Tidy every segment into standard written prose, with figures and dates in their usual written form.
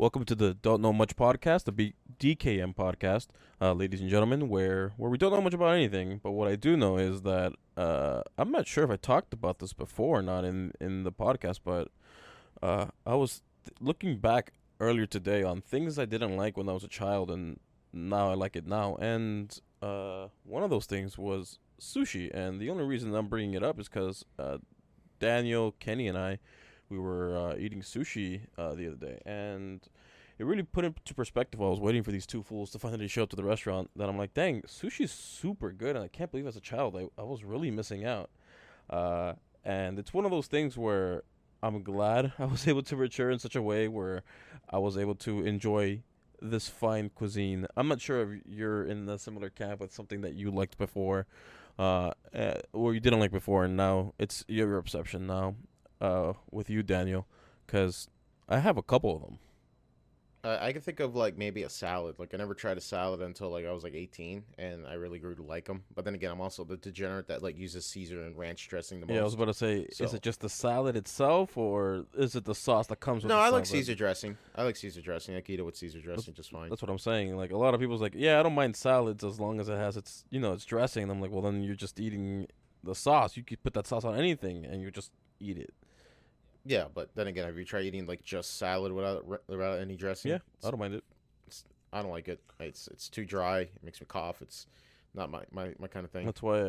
Welcome to the Don't Know Much podcast, the DKM podcast, ladies and gentlemen, where we don't know much about anything. But what I do know is that I'm not sure if I talked about this before or not in the podcast, but I was looking back earlier today on things I didn't like when I was a child, and now I like it now. And one of those things was sushi, and the only reason I'm bringing it up is because Daniel, Kenny, and we were eating sushi the other day, and it really put into perspective while I was waiting for these two fools to finally show up to the restaurant that I'm like, dang, sushi's super good, and I can't believe as a child I was really missing out. Uh, and it's one of those things where I'm glad I was able to mature in such a way where I was able to enjoy this fine cuisine. I'm not sure if you're in the similar camp with something that you liked before, or you didn't like before, and now it's your perception now with you, Daniel, because I have a couple of them. I can think of like maybe a salad. Like I never tried a salad until like I was like 18, and I really grew to like them. But then again, I'm also the degenerate that like uses Caesar and ranch dressing the Yeah, I was most. about to say, is So it just the salad itself, or is it the sauce that comes with no, the I like salad? Caesar dressing. I like Caesar dressing. I can eat it with Caesar That's, dressing just fine. that's what I'm saying. Like a lot of people's like, yeah, I don't mind salads as long as it has its dressing. And I'm like, well, then you're just eating the sauce. You could put that sauce on anything, and you just eat it. Yeah, but then again, have you tried eating like just salad without any dressing? Yeah, I don't mind it. It's I don't like it. It's too dry. It makes me cough. It's not my kind of thing. That's why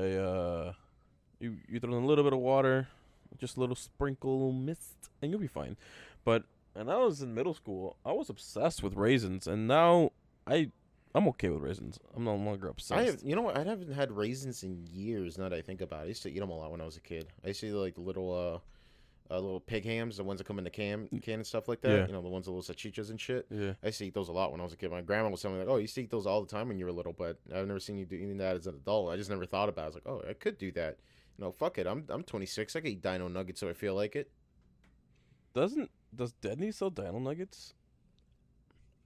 you throw in a little bit of water, just a little sprinkle mist, and you'll be fine. But and I was in middle school, I was obsessed with raisins, and now I I'm okay with raisins. I'm no longer I have, obsessed. you know what? I haven't had raisins in years. Now that I think about it, I used to eat them a lot when I was a kid. I used to eat like the little pig hams, the ones that come in the can and stuff like Yeah, that. You know, the ones with little salchichas and shit. yeah. I used to eat those a lot when I was a kid. My grandma was telling me like, "Oh, you used to eat those all the time when you were little," but I've never seen you do eating that as an adult. I just never thought about it. I was like, "Oh, I could do that." You know, fuck it. I'm 26. I could eat Dino Nuggets so I feel like it. Does Denny's sell Dino Nuggets?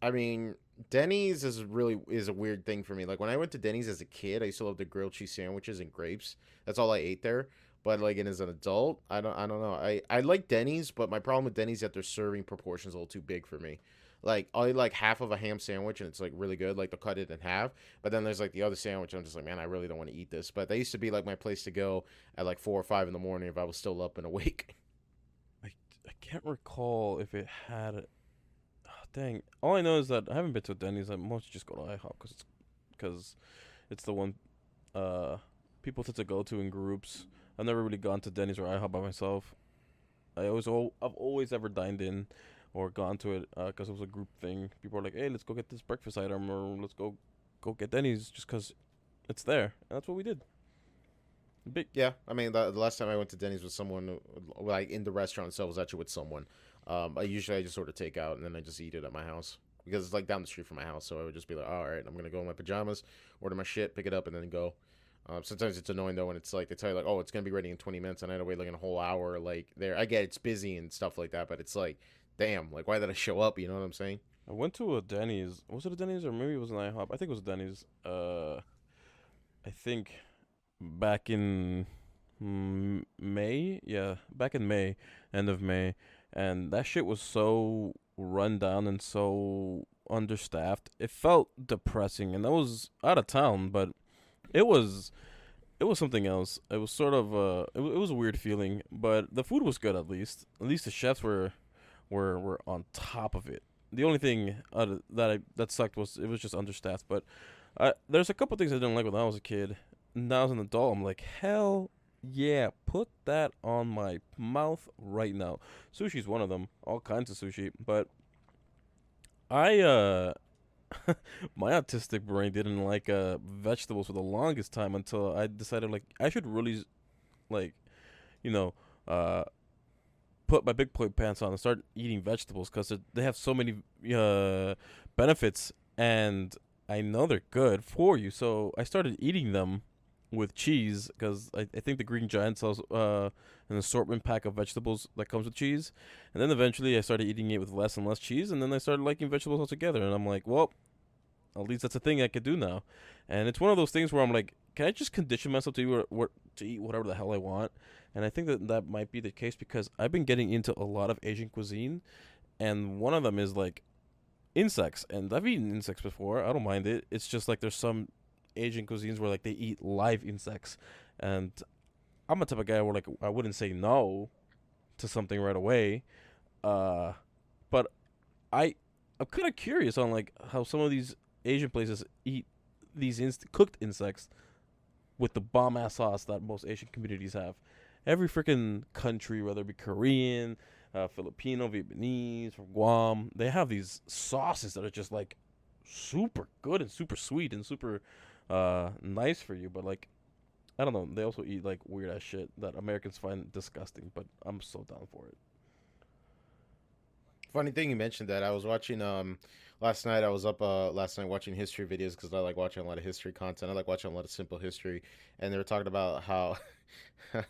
I mean, Denny's is a weird thing for me. Like when I went to Denny's as a kid, I used to love the grilled cheese sandwiches and grapes. That's all I ate there. But like, and as an adult, I don't know. I like Denny's, but my problem with Denny's is that their serving proportions a little too big for me. Like I'll eat like half of a ham sandwich and it's like really good. Like they'll cut it in half. But then there's like the other sandwich. I'm just like, man, I really don't want to eat this. But that used to be like my place to go at like 4 or 5 in the morning if I was still up and awake. I I can't recall if it had. Dang. All I know is that I haven't been to a Denny's. I mostly just go to IHOP because it's the one people tend to go to in groups. I've never really gone to Denny's or IHOP by myself. I've always ever dined in or gone to it because it was a group thing. People are like, "Hey, let's go get this breakfast item," or "Let's go get Denny's," just because it's there. And that's what we did. Big. Yeah, I mean, the last time I went to Denny's with someone, like in the restaurant itself, was actually with someone. I just sort of take out and then I just eat it at my house because it's like down the street from my house. So I would just be like, "Oh, all right, I'm gonna go in my pajamas, order my shit, pick it up, and then go." Sometimes it's annoying though when it's like they tell you like, "Oh, it's gonna be ready in 20 minutes," and I had to wait like a whole hour. Like there, I get it's busy and stuff like that, but it's like, damn, like why did I show up? You know what I'm saying? I went to a Denny's. Was it a Denny's or maybe it was an IHOP? I think it was a Denny's. I think back in May. Yeah, back in May, end of May, and that shit was so run down and so understaffed. It felt depressing, and I was out of town, but it was it was something else. It was sort of it was a weird feeling, but the food was good at least. At least the chefs were on top of it. The only thing that sucked was it was just understaffed. But there's a couple things I didn't like when I was a kid. Now as an adult, I'm like, hell yeah, put that on my mouth right now. Sushi's one of them. All kinds of sushi. But I my autistic brain didn't like vegetables for the longest time until I decided like I should really like you know uh put my big boy pants on and start eating vegetables because they have so many benefits, and I know they're good for you. So I started eating them with cheese because I think the Green Giant sells an assortment pack of vegetables that comes with cheese. And then eventually I started eating it with less and less cheese, and then I started liking vegetables altogether. And I'm like, well, at least that's a thing I could do now. And it's one of those things where I'm like, can I just condition myself to to eat whatever the hell I want? And I think that that might be the case because I've been getting into a lot of Asian cuisine, and one of them is like insects, and I've eaten insects before. I don't mind it. It's just like there's some Asian cuisines where like they eat live insects, and I'm a type of guy where like I wouldn't say no to something right away. Uh, but I I'm kind of curious on like how some of these Asian places eat these cooked insects with the bomb ass sauce that most Asian communities have. Every freaking country, whether it be Korean, Filipino, Vietnamese, from Guam, they have these sauces that are just like super good and super sweet and super nice for you. But like, I don't know, they also eat like weird ass shit that Americans find disgusting. But I'm so down for it. Funny thing you mentioned that. I was watching last night. I was up last night watching history videos because I like watching a lot of history content. I like watching a lot of simple history, and they were talking about how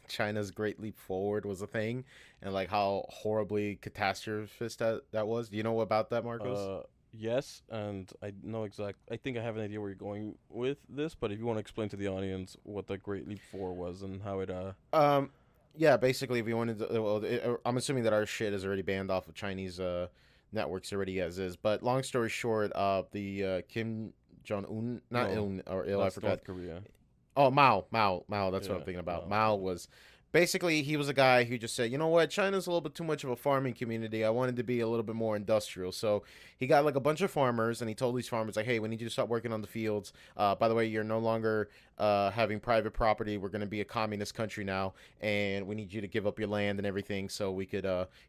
China's Great Leap Forward was a thing, and like how horribly catastrophist that was. Do you know about that, Marcos? Yes, and I know exact. I think I have an idea where you're going with this, but if you want to explain to the audience what the Great Leap Four was and how it Um, yeah, basically, if you wanted to, well, I'm assuming that our shit is already banned off of Chinese networks already as is. But long story short, the Kim Jong Un, not no, Un or ill, I that's forgot. North Korea. Oh, Mao. That's what I'm Yeah, thinking about. Mao. Mao Yeah. was basically he was a guy who just said, you know what, China's a little bit too much of a farming community. I wanted to be a little bit more industrial. So he got like a bunch of farmers, and he told these farmers like, hey, we need you to stop working on the fields. By the way, you're no longer having private property. We're going to be a communist country now, and we need you to give up your land and everything so we could,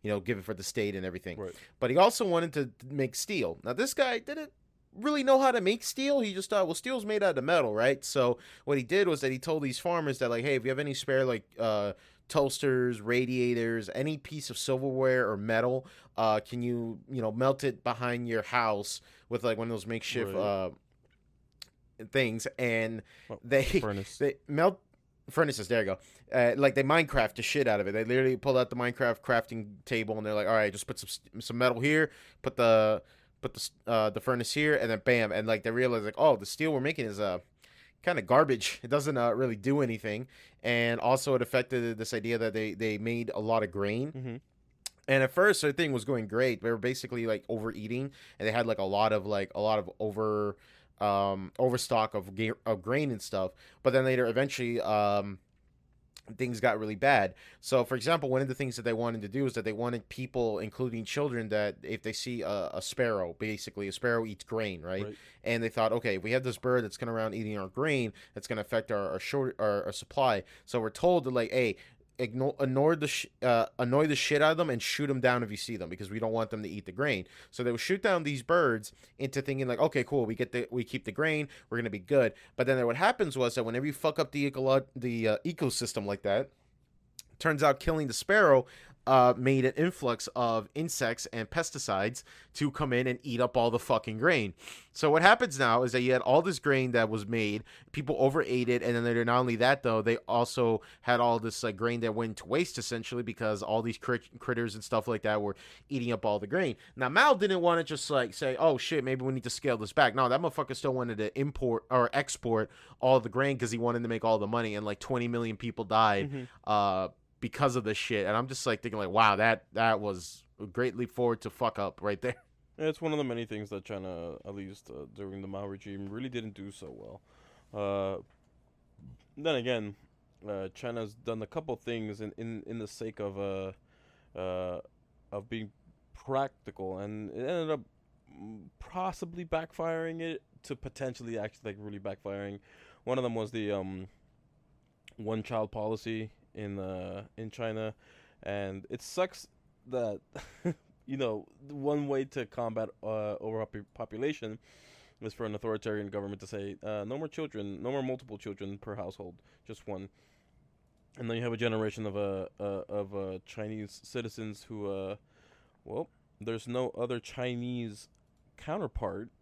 give it for the state and everything. Right. But he also wanted to make steel. Now this guy didn't really know how to make steel. He just thought, well, steel's made out of metal, right? So what he did was that he told these farmers that like, hey, if you have any spare like toasters, radiators, any piece of silverware or metal, can you melt it behind your house with like one of those makeshift Right. things, and Well, they furnace. they melt furnaces. There you go. Like they Minecraft the shit out of it. They literally pulled out the Minecraft crafting table, and they're like, all right, just put some metal here, put the furnace here, and then bam, and like they realize like, oh, the steel we're making is kind of garbage. It doesn't really do anything, and also it affected this idea that they made a lot of grain. Mm-hmm. And at first, their thing was going great. They were basically like overeating, and they had like a lot of overstock of grain and stuff. But then later, eventually, things got really bad. So, for example, one of the things that they wanted to do is that they wanted people, including children, that if they see a sparrow, basically a sparrow eats grain, right? Right. And they thought, okay, if we have this bird that's going around eating our grain, that's going to affect our supply. So we're told to like, hey, annoy the shit out of them and shoot them down if you see them because we don't want them to eat the grain. So they would shoot down these birds into thinking like, okay, cool, we keep the grain, we're gonna be good. But then what happens was that whenever you fuck up the ecosystem like that, turns out killing the sparrow made an influx of insects and pesticides to come in and eat up all the fucking grain. So what happens now is that you had all this grain that was made, people overate it, and then they're not only that though, they also had all this like grain that went to waste essentially because all these critters and stuff like that were eating up all the grain. Now Mao didn't want to just like say, oh shit, maybe we need to scale this back. No, that motherfucker still wanted to import or export all the grain because he wanted to make all the money, and like 20 million people died. Mm-hmm. Because of this shit, and I'm just like thinking like, wow, that was a great leap forward to fuck up right there. Yeah, it's one of the many things that China, at least during the Mao regime, really didn't do so well. Uh, then again, China's done a couple things in the sake of being practical, and it ended up possibly backfiring it to potentially actually like really backfiring. One of them was the one child policy in China, and it sucks that one way to combat overpopulation is for an authoritarian government to say no more children, no more multiple children per household, just one. And then you have a generation of Chinese citizens who well, there's no other Chinese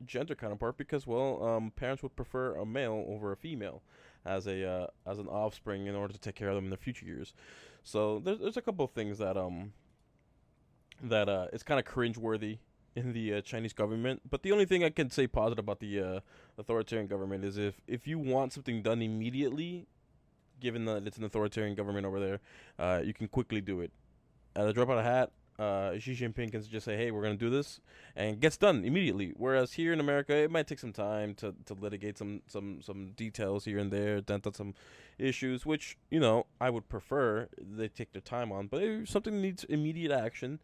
gender counterpart, because parents would prefer a male over a female as an offspring in order to take care of them in their future years. So there's a couple of things that it's kind of cringeworthy in the Chinese government. But the only thing I can say positive about the authoritarian government is if you want something done immediately, given that it's an authoritarian government over there, you can quickly do it at a drop of a hat. Xi Jinping can just say, "Hey, we're gonna do this," and it gets done immediately. Whereas here in America, it might take some time to litigate some details here and there, dent on some issues, which I would prefer they take their time on. But if something needs immediate action,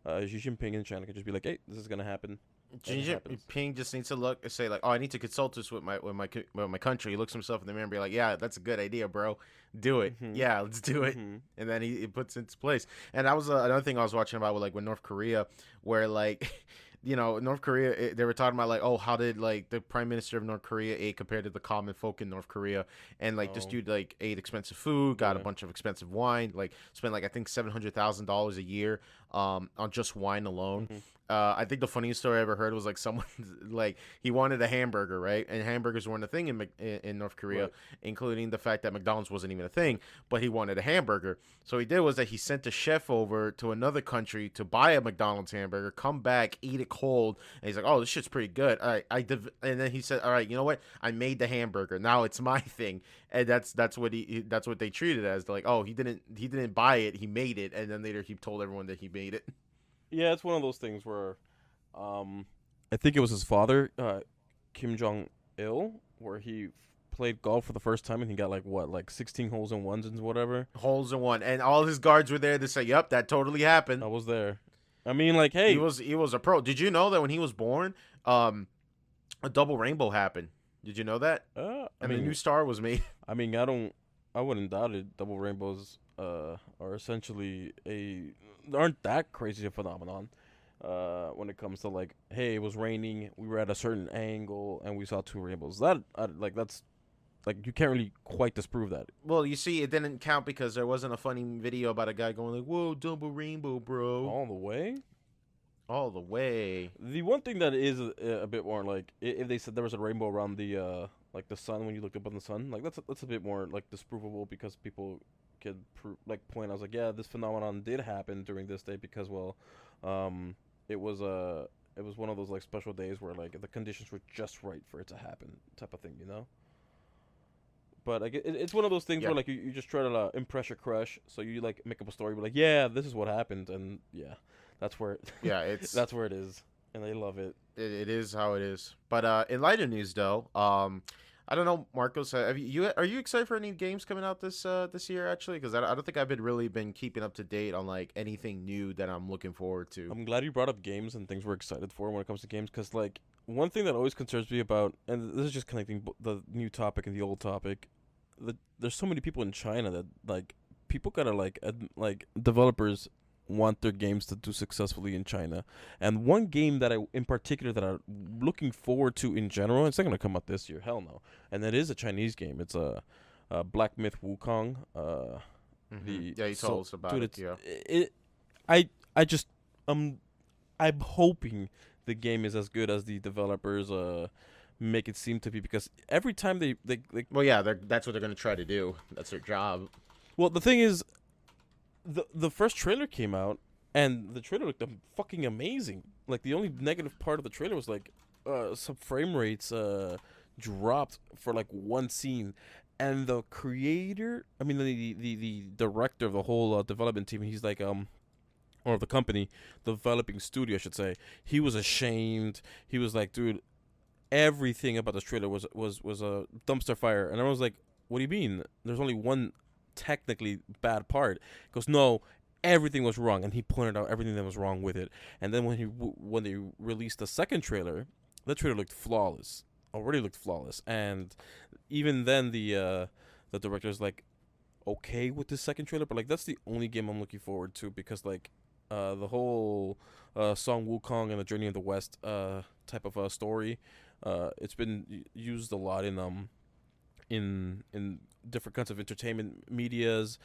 Xi Jinping in China can just be like, "Hey, this is gonna happen," and it Xi happens. Jinping just needs to look say like, oh, I need to consult this with my country. He looks himself in the mirror and be like, yeah, that's a good idea, bro. Do it. Mhm. Yeah, let's do it. Mhm. And then he puts it into place. And that was another thing I was watching about with North Korea, where like, North Korea, they were talking about like, oh, how did like the prime minister of North Korea ate compared to the common folk in North Korea, and like this Oh, dude like ate expensive food, got a yeah. bunch of expensive wine, like spent like I think $700,000 a year on just wine alone. Mhm. I think the funniest story I ever heard was like someone like he wanted a hamburger, right? And hamburgers weren't a thing in North Korea, Right. including the fact that McDonald's wasn't even a thing. But he wanted a hamburger, so he did was that he sent a chef over to another country to buy a McDonald's hamburger, come back, eat it cold, and he's like, "Oh, this shit's pretty good." All right, and then he said, "All right, you know what? I made the hamburger. Now it's my thing." And that's what that's what they treated it as. They're like, "Oh, he didn't buy it, he made it," and then later he told everyone that he made it. Yeah, it's one of those things where, um, I think it was his father, Kim Jong Il, where he played golf for the first time and he got like what, like 16 holes in ones and whatever. Holes in one, and all his guards were there to say, "Yep, that totally happened." I was there. I mean, like, He hey, was he was a pro. Did you know that when he was born, a double rainbow happened? Did you know that? I And the new mean, star was made. I wouldn't doubt it. Double rainbows, are essentially aren't that crazy a phenomenon. When it comes to like, hey, it was raining, we were at a certain angle, and we saw two rainbows. That's like you can't really quite disprove that Well, you see, it didn't count because there wasn't a funny video about a guy going like, "Whoa, double rainbow, bro!" all the way. All the way. The one thing that is a bit more like if they said there was a rainbow around the like the sun when you looked up on the sun, like that's a bit more like disprovable because people could like point out like, yeah, this phenomenon did happen during this day because um it was it was one of those like special days where like the conditions were just right for it to happen type of thing. But like it's one of those things Yeah, where like you just try to impress your crush, so you like make up a story, but like, yeah, this is what happened, and yeah, that's where yeah. It's that's where it is, and they love it. it is how it is. But in lighter news, though, I don't know, Marcos. Are you excited for any games coming out this year? Actually, because I don't think I've been keeping up to date on like anything new that I'm looking forward to. I'm glad you brought up games and things we're excited for when it comes to games, because like one thing that always concerns me about, and this is just connecting the new topic and the old topic, there's so many people in China that like people gotta like like developers want their games to do successfully in China. And one game that I in particular that I'm looking forward to in general, it's not gonna come out this year, hell no. And it is a Chinese game. It's a Black Myth Wukong. The Yeah, you told so us about dude, it. Yeah. I just um I'm hoping the game is as good as the developers make it seem to be, because every time they Well, yeah, that's what they're gonna try to do. That's their job. well, the thing is, the first trailer came out and the trailer looked fucking amazing. Like the only negative part of the trailer was like some frame rates dropped for like one scene, and the creator, I mean the director of the whole development team, he's like or the company, the developing studio I should say, he was ashamed. He was like, dude, everything about this trailer was a dumpster fire, and I was like, what do you mean? There's only one technically bad part. He goes, no, everything was wrong, and he pointed out everything that was wrong with it. And then when they released the second trailer, the trailer looked flawless, already looked flawless, and even then the director's like okay with this second trailer, but like that's the only game I'm looking forward to, because like the whole Song Wukong and the Journey of the West type of story, it's been used a lot in different kinds of entertainment medias.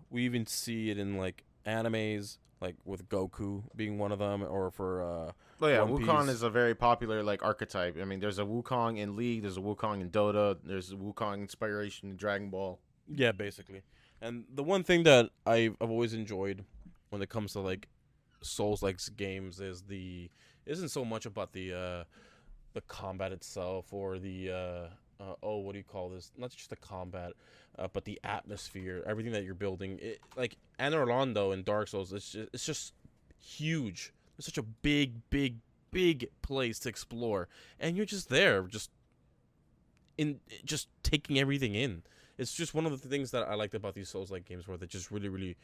We even see it in like animes, like with Goku being one of them, or for Oh yeah, One Wukong Piece. is a very popular like archetype. I mean, there's a Wukong in League, there's a Wukong in Dota, there's a Wukong inspiration in Dragon Ball. Yeah, basically. And the one thing that I've always enjoyed when it comes to like Souls like games is the isn't so much about the combat itself, or the oh, what do you call this? Not just the combat, but the atmosphere, everything that you're building. Like Anor Londo in Dark Souls, it's just huge. It's such a big place to explore, and you're just there, just taking everything in. It's just one of the things that I liked about these Souls like games, where they just really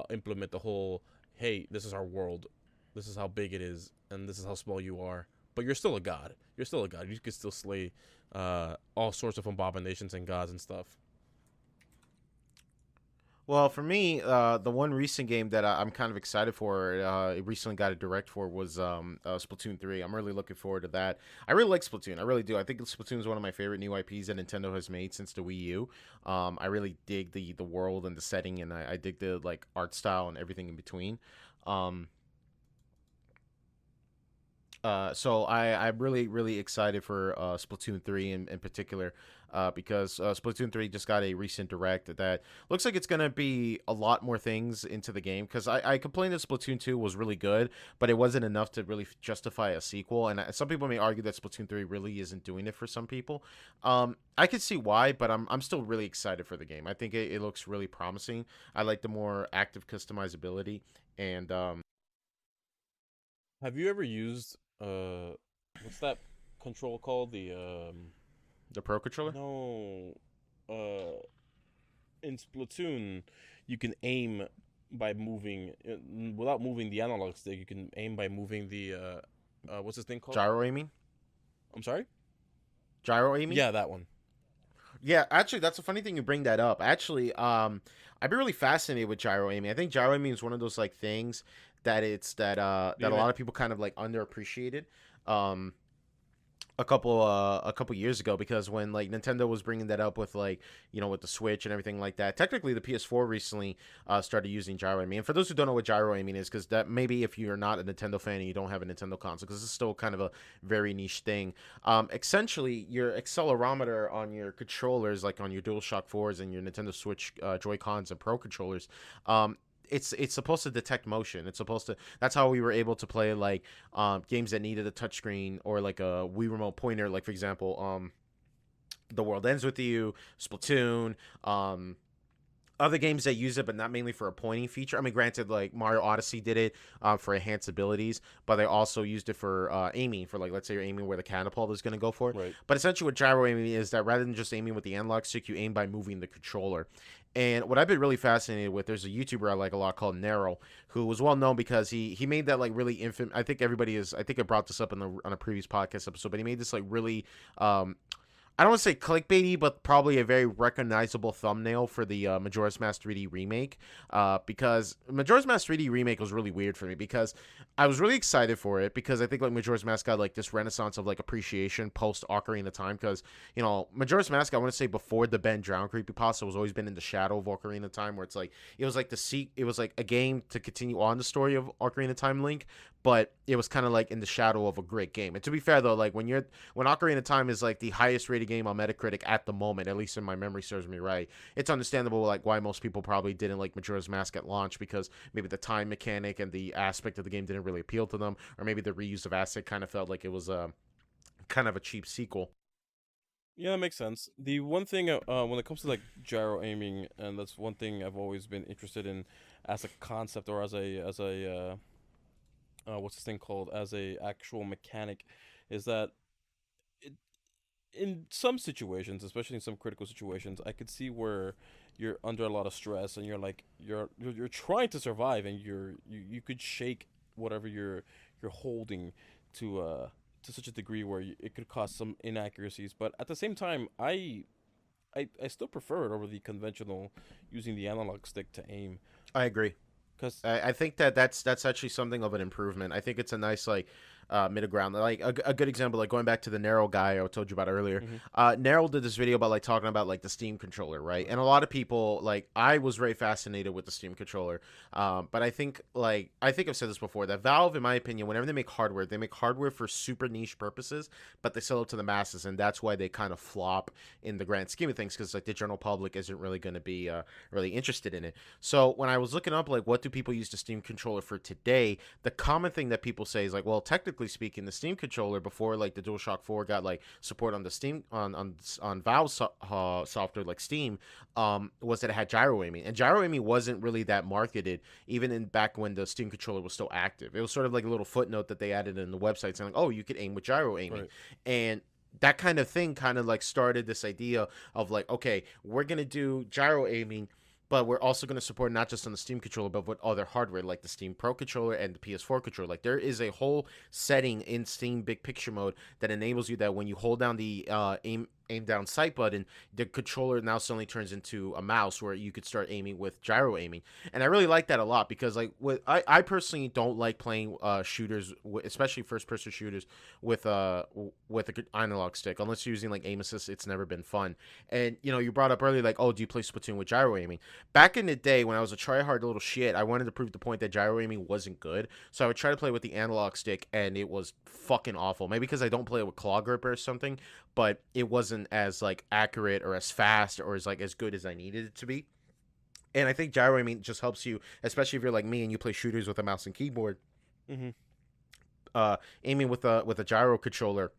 implement the whole, hey, this is our world, this is how big it is, and this is how small you are. But you're still a god. You're still a god. You can still slay all sorts of abominations and gods and stuff. Well, for me, the one recent game that I'm kind of excited for, it recently got a direct for, was Splatoon 3. I'm really looking forward to that. I really like Splatoon. I really do. I think Splatoon is one of my favorite new IPs that Nintendo has made since the Wii U. I really dig the world and the setting, and I dig the like art style and everything in between. Um, so I'm really excited for Splatoon 3 in particular, because Splatoon 3 just got a recent direct that looks like it's going to be a lot more things into the game. Because I complained that Splatoon 2 was really good, but it wasn't enough to really justify a sequel. And some people may argue that Splatoon 3 really isn't doing it for some people. I could see why, but I'm still really excited for the game. I think it looks really promising. I like the more active customizability. And Have you ever used what's that control called? the Pro Controller. No, uh, in Splatoon, you can aim by moving without moving the analog stick. You can aim by moving the what's this thing called? Gyro aiming? I'm sorry. Gyro aiming? Yeah, that one. Yeah, actually, that's a funny thing you bring that up. Actually, I'd be really fascinated with gyro aiming. I think gyro aiming is one of those like things that that a lot of people kind of like underappreciated. Um, a couple years ago, because when like Nintendo was bringing that up with like, with the Switch and everything like that. Technically, the PS4 recently started using gyro aiming. And for those who don't know what gyro aiming is, because that maybe if you're not a Nintendo fan and you don't have a Nintendo console, because it's still kind of a very niche thing. Essentially, your accelerometer on your controllers, like on your DualShock 4s and your Nintendo Switch Joy Cons and Pro controllers, it's supposed to detect motion. It's supposed to. That's how we were able to play like games that needed a touchscreen or like a Wii remote pointer. Like for example, The World Ends with You, Splatoon, other games that use it, but not mainly for a pointing feature. I mean, granted, like Mario Odyssey did it for enhanced abilities, but they also used it for aiming. For like, let's say you're aiming where the catapult is going to go for. Right. But essentially, what gyro aiming is that rather than just aiming with the analog stick, you aim by moving the controller. And what I've been really fascinated with, there's a YouTuber I like a lot called Nero, who was well known because he made that like really infant. I think everybody is. I think I brought this up on a previous podcast episode, but he made this like really I don't want to say clickbaity, but probably a very recognizable thumbnail for the Majora's Mask 3D remake. Because Majora's Mask 3D remake was really weird for me, because I was really excited for it, because I think like Majora's Mask got like this renaissance of like appreciation post Ocarina of Time. Because Majora's Mask, I want to say before the Ben Drown creepypasta, was always been in the shadow of Ocarina of Time, where it's like it was like it was like a game to continue on the story of Ocarina of Time Link, but it was kind of like in the shadow of a great game. And to be fair though, like when Ocarina of Time is like the highest rated game on Metacritic at the moment, at least in my memory serves me right, it's understandable like why most people probably didn't like Majora's Mask at launch, because maybe the time mechanic and the aspect of the game didn't really appeal to them, or maybe the reuse of asset kind of felt like it was kind of a cheap sequel. Yeah, that makes sense. The one thing when it comes to like gyro aiming, and that's one thing I've always been interested in as a concept, or as a what's this thing called, as a actual mechanic, is that it, in some situations, especially in some critical situations, I could see where you're under a lot of stress and you're like you're trying to survive, and you could shake whatever you're holding to such a degree where it could cause some inaccuracies. But at the same time, I still prefer it over the conventional using the analog stick to aim. I agree. Because I think that's actually something of an improvement. I think it's a nice like middle ground. Like a good example, like going back to the Narrow guy I told you about earlier. mm-hmm. Narrow did this video about like talking about like the Steam controller, right? And a lot of people, like, I was very fascinated with the Steam controller. But I think I've said this before, that Valve, in my opinion, whenever they make hardware for super niche purposes, but they sell it to the masses, and that's why they kind of flop in the grand scheme of things, because like the general public isn't really going to be really interested in it. So when I was looking up like what do people use the Steam controller for today, the common thing that people say is like, well, technically practically speaking, the Steam controller before like the DualShock 4 got like support on the Steam on Valve software like Steam, was that it had gyro aiming, and gyro aiming wasn't really that marketed even in back when the Steam controller was still active. It was sort of like a little footnote that they added in the website saying, like, oh, you could aim with gyro aiming, Right. and that kind of thing kind of like started this idea of like, okay, we're gonna do gyro aiming, but we're also going to support not just on the Steam controller, but with other hardware like the Steam Pro controller and the PS4 controller. Like there is a whole setting in Steam Big Picture mode that enables you that when you hold down the aim down sight button, the controller now suddenly turns into a mouse where you could start aiming with gyro aiming. And I really like that a lot because like I personally don't like playing shooters, especially first person shooters with an analog stick unless you're using like aim assist. It's never been fun. And you know, you brought up earlier like, oh, do you play Splatoon with gyro aiming? Back in the day when I was a tryhard little shit, I wanted to prove the point that gyro aiming wasn't good. So I would try to play with the analog stick, and it was fucking awful. Maybe because I don't play it with claw grip or something, but it wasn't as like accurate or as fast or as like as good as I needed it to be. And I think gyro aiming just helps you, especially if you're like me and you play shooters with a mouse and keyboard. Mm-hmm. Aiming with a gyro controller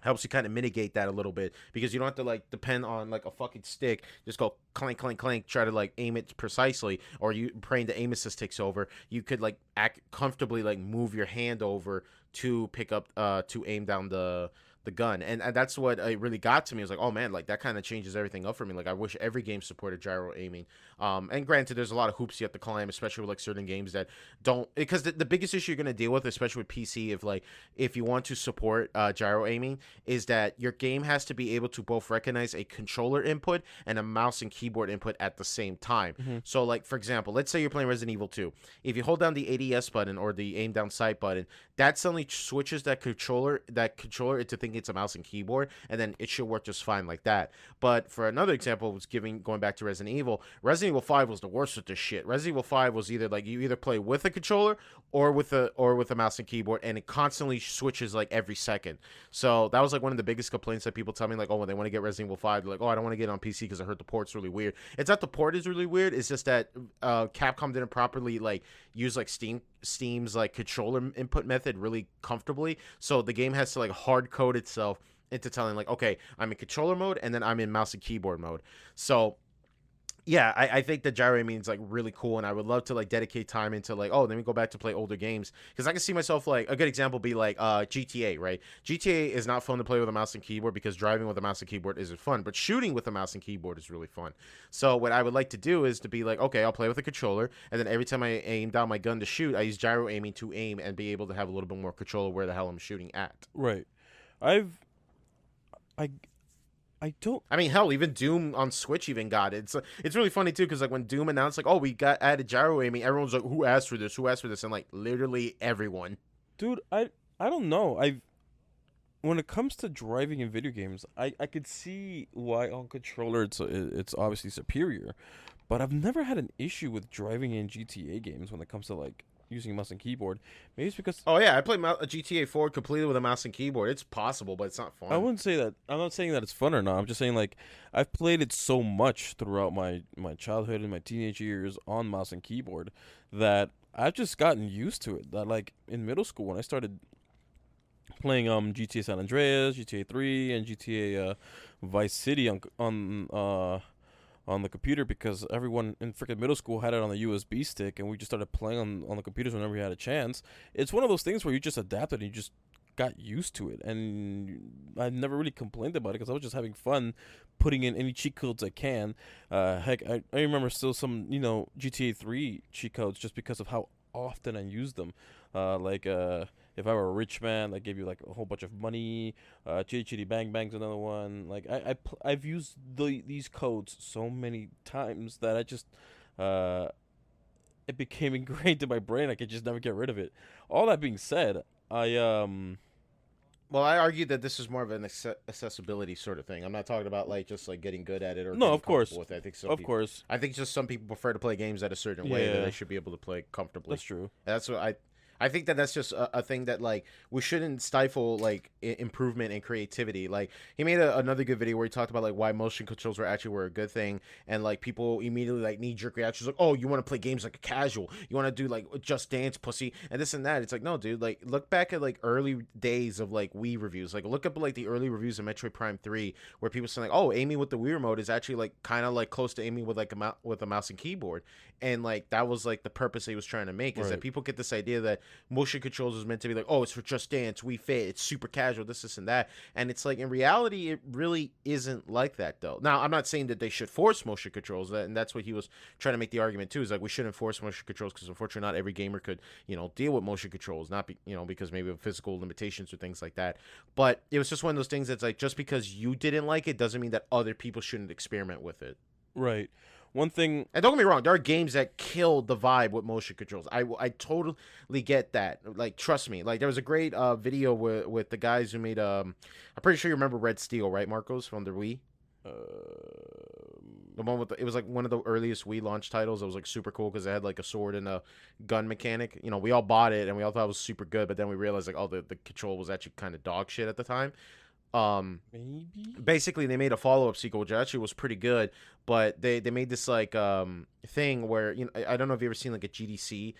helps you kind of mitigate that a little bit because you don't have to like depend on like a fucking stick, just go clank clank clank, try to like aim it precisely, or you praying the aim assist takes over. You could like act comfortably, like move your hand over to pick up to aim down the gun. And that's what it really got to me. I was like, oh man, like that kind of changes everything up for me. Like I wish every game supported gyro aiming. And granted, there's a lot of hoops you have to climb, especially with like certain games that don't, because the biggest issue you're going to deal with, especially with PC, if you want to support gyro aiming, is that your game has to be able to both recognize a controller input and a mouse and keyboard input at the same time. Mm-hmm. So like, for example, let's say you're playing Resident Evil 2. If you hold down the ADS button or the aim down sight button, that suddenly switches that controller into thinking it's a mouse and keyboard, and then it should work just fine like that. But for another example, was going back to Resident Evil 5 was the worst with this shit. Resident Evil 5 was either like you either play with a controller or with a mouse and keyboard, and it constantly switches like every second. So that was like one of the biggest complaints that people tell me, like, oh, when they want to get Resident Evil 5, they're like, oh, I don't want to get it on PC because I heard the port's really weird. It's not the port is really weird, it's just that Capcom didn't properly like use like Steam's like controller input method really comfortably, so the game has to like hard code itself into telling like, okay, I'm in controller mode and then I'm in mouse and keyboard mode. So yeah, I think that gyro aiming is like really cool, and I would love to like dedicate time into like, oh, let me go back to play older games, because I can see myself like a good example be like GTA, right? GTA is not fun to play with a mouse and keyboard because driving with a mouse and keyboard isn't fun, but shooting with a mouse and keyboard is really fun. So what I would like to do is to be like, okay, I'll play with a controller, and then every time I aim down my gun to shoot, I use gyro aiming to aim and be able to have a little bit more control of where the hell I'm shooting at. Right. I've I I don't. I mean, hell, even Doom on Switch even got it. It's really funny too, because like when Doom announced like, oh, we got added gyro aiming, everyone's like, who asked for this? Who asked for this? And like literally everyone. Dude, I don't know. When it comes to driving in video games, I could see why on controller it's obviously superior, but I've never had an issue with driving in GTA games when it comes to like using mouse and keyboard. Maybe it's because Oh yeah, I played a GTA 4 completely with a mouse and keyboard. It's possible, but it's not I fun. wouldn't say that. I'm not saying that it's fun or not. I'm just saying like I've played it so much throughout my childhood and my teenage years on mouse and keyboard that I've just gotten used to it. That like in middle school when I started playing GTA San Andreas, GTA 3, and GTA Vice City on the computer, because everyone in freaking middle school had it on the USB stick, and we just started playing on the computers whenever we had a chance. It's one of those things where you just adapted and you just got used to it, and I never really complained about it because I was just having fun putting in any cheat codes I can. Heck, I remember still some GTA 3 cheat codes just because of how often I used them. If I were a rich man, I gave you like a whole bunch of money. Chitty Chitty Bang Bang's another one. Like I've used these codes so many times that I just it became ingrained in my brain. I could just never get rid of it. All that being said, Well, I argue that this is more of an accessibility sort of thing. I'm not talking about like just like getting good at it or no, getting of course, comfortable with it. of course, I think just some people prefer to play games at a certain way that yeah, they should be able to play comfortably. that's true. That's what I think that that's just a thing that like we shouldn't stifle like improvement and creativity. Like he made another good video where he talked about like why motion controls were a good thing, and like people immediately like knee jerk reactions like, oh, you want to play games like a casual, you want to do like Just Dance, pussy, and this and that. It's like, no, dude. Like look back at like early days of like Wii reviews. Like look up like the early reviews of Metroid Prime 3, where people saying like, oh, aiming with the Wii remote is actually like kind of like close to aiming with like with a mouse and keyboard, and like that was like the purpose he was trying to make, is that Right. people get this idea that motion controls is meant to be like, oh, it's for Just Dance, Wii Fit, it's super casual, this and that, and it's like in reality it really isn't like that though. Now I'm not saying that they should force motion controls, and that's what he was trying to make the argument too, is like we shouldn't force motion controls because unfortunately not every gamer could deal with motion controls, not because maybe of physical limitations or things like that. But it was just one of those things that's like, just because you didn't like it doesn't mean that other people shouldn't experiment with it. Right. One thing. And don't get me wrong, there are games that killed the vibe with motion controls. I totally get that. Like, trust me. Like, there was a great video with the guys who made I'm pretty sure you remember Red Steel, right, Marcos, from the Wii? The one with it was like one of the earliest Wii launch titles. It was like super cool because it had like a sword and a gun mechanic. We all bought it and we all thought it was super good, but then we realized like, oh, the control was actually kind of dog shit at the time. Maybe. Basically they made a follow-up sequel which actually was pretty good, but they made this like thing where I don't know if you ever seen like a GDC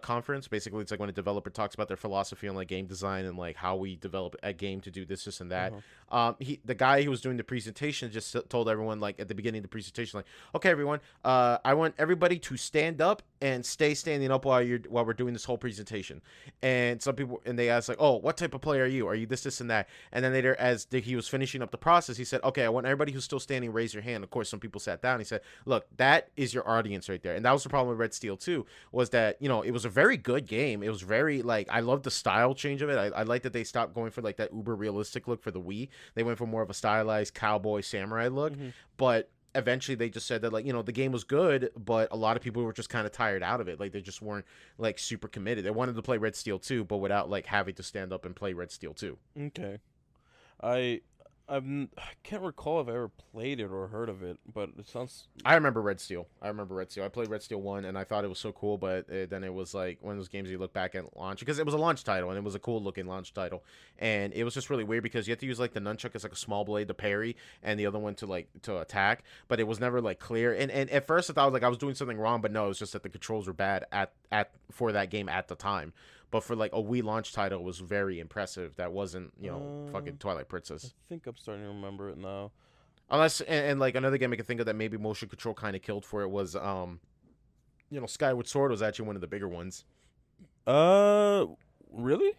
conference. Basically it's like when a developer talks about their philosophy on like game design and like how we develop a game to do this and that. The guy who was doing the presentation just told everyone like at the beginning of the presentation like, okay everyone, I want everybody to stand up and stay standing up while we're doing this whole presentation. And some people, and they asked like, oh, what type of player are you? Are you this and that? And then later, as he was finishing up the process, he said, okay, I want everybody who's still standing raise your hand. Of course some people sat down. He said, look, that is your audience right there. And that was the problem with Red Steel 2, was that it was a very good game. It was very like, I love the style change of it. I like that they stopped going for like that uber realistic look for the Wii. They went for more of a stylized cowboy samurai look. But eventually they just said that like the game was good, but a lot of people were just kind of tired out of it. Like they just weren't like super committed. They wanted to play Red Steel 2 but without like having to stand up and play Red Steel 2. Okay. I I can't recall if I ever played it or heard of it, but it sounds. I remember Red Steel. I played Red Steel 1 and I thought it was so cool, but then it was like one of those games you look back at launch, because it was a launch title and it was a cool looking launch title, and it was just really weird because you have to use like the nunchuck as like a small blade to parry and the other one to attack, but it was never like clear, and at first I thought like I was doing something wrong, but no, it was just that the controls were bad at for that game at the time. But for like a Wii launch title, it was very impressive. That wasn't, fucking Twilight I Princess. think I'm starting to remember it now. Unless, and like another game I can think of that maybe motion control kind of killed for it was, Skyward Sword was actually one of the bigger ones. Really?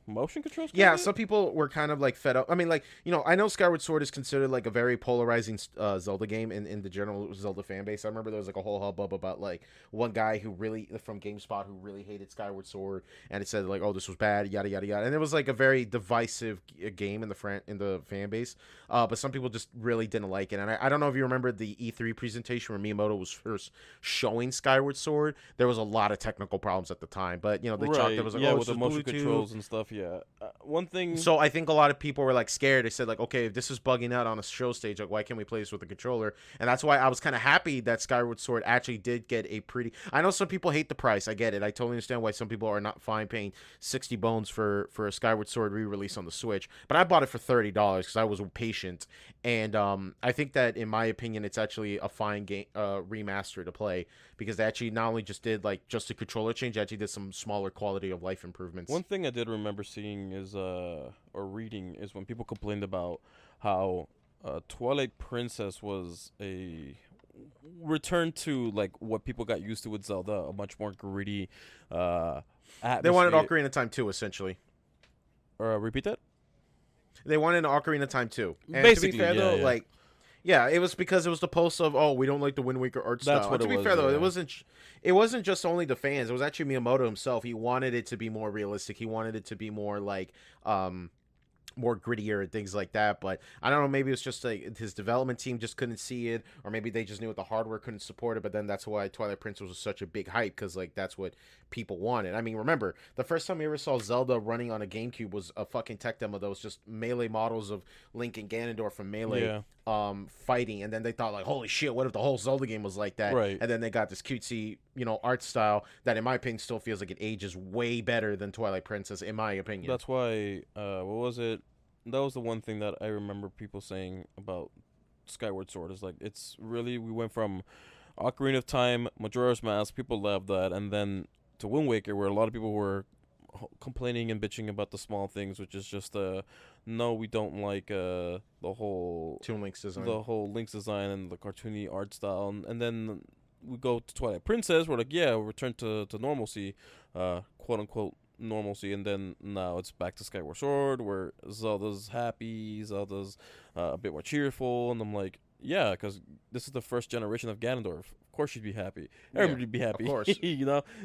Motion controls? Yeah, some people were kind of like fed up. I mean, like, I know Skyward Sword is considered like a very polarizing Zelda game in the general Zelda fan base. I remember there was like a whole hubbub about like one guy who really, from GameSpot, who really hated Skyward Sword, and it said like, oh, this was bad, yada yada yada, and it was like a very divisive game in the fan base. But some people just really didn't like it, and I don't know if you remember the E3 presentation where Miyamoto was first showing Skyward Sword. There was a lot of technical problems at the time, but they chalked it was like, yeah, oh, with the motion Bluetooth controls and stuff. Yeah, one thing. So I think a lot of people were like scared. They said like, okay, if this is bugging out on a show stage, like why can't we play this with a controller? And that's why I was kind of happy that Skyward Sword actually did get a pretty. I know some people hate the price. I get it. I totally understand why some people are not fine paying 60 bones for a Skyward Sword re-release on the Switch. But I bought it for $30 because I was patient, and I think that in my opinion, it's actually a fine game remaster to play, because they actually not only just did like just a controller change, they actually did some smaller quality of life improvements. One thing I did remember seeing is or reading is when people complained about how Twilight Princess was a return to like what people got used to with Zelda, a much more gritty atmosphere. They wanted Ocarina of Time 2, essentially. Repeat that? They wanted an Ocarina of Time 2. And Basically, to be fair, yeah, though, yeah. like, yeah, it was because it was the post of, oh, we don't like the Wind Waker art style. That's what to it be was, fair, though, yeah. it wasn't just only the fans. It was actually Miyamoto himself. He wanted it to be more realistic. He wanted it to be more like, more grittier and things like that. But I don't know, maybe it's just like his development team just couldn't see it, or maybe they just knew the hardware couldn't support it. But then that's why Twilight Princess was such a big hype, because like that's what people wanted. I mean, remember the first time we ever saw Zelda running on a GameCube was a fucking tech demo that was just melee models of Link and Ganondorf from Melee. Yeah. fighting, and then they thought like, holy shit, what if the whole Zelda game was like that? Right. And then they got this cutesy, art style that, in my opinion, still feels like it ages way better than Twilight Princess, in my opinion. That's why. What was it? That was the one thing that I remember people saying about Skyward Sword is like it's really we went from Ocarina of Time, Majora's Mask, people loved that, and then to Wind Waker, where a lot of people were complaining and bitching about the small things, which is just no, we don't like the whole Toon Link's design. the whole Link's design and the cartoony art style, and then we go to Twilight Princess. We're like, yeah, return to normalcy, quote unquote normalcy, and then now it's back to Skyward Sword, where Zelda's happy, Zelda's a bit more cheerful, and I'm like, yeah, because this is the first generation of Ganondorf. Of course, she'd be happy. Everybody'd be happy, of course.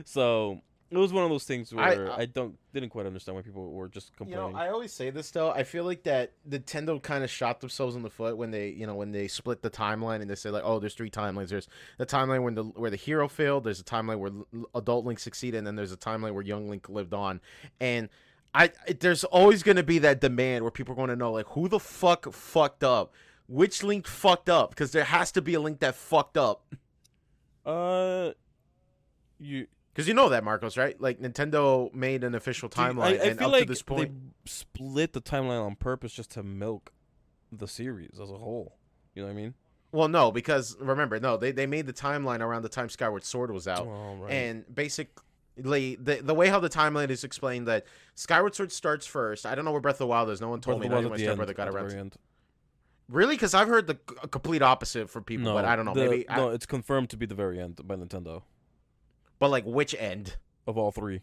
So it was one of those things where I didn't quite understand why people were just complaining. I always say this though. I feel like that Nintendo kind of shot themselves in the foot when they, when they split the timeline and they say like, oh, there's three timelines. There's the timeline where the hero failed. There's a timeline where adult Link succeeded, and then there's a timeline where young Link lived on. And there's always going to be that demand where people are going to know like, who the fuck fucked up? Which Link fucked up? Because there has to be a Link that fucked up. You Because you know that, Marcos, right? Like, Nintendo made an official timeline, I and feel up like to this point... they split the timeline on purpose just to milk the series as a whole. You know what I mean? Well, no, because, remember, they made the timeline around the time Skyward Sword was out. Oh, right. And basically, the way how the timeline is explained, that Skyward Sword starts first. I don't know where Breath of the Wild is. No one told me. Not even my stepbrother got around to it. Really? Because I've heard the complete opposite from people, but I don't know. No, it's confirmed to be the very end by Nintendo. But, like, which end? Of all three.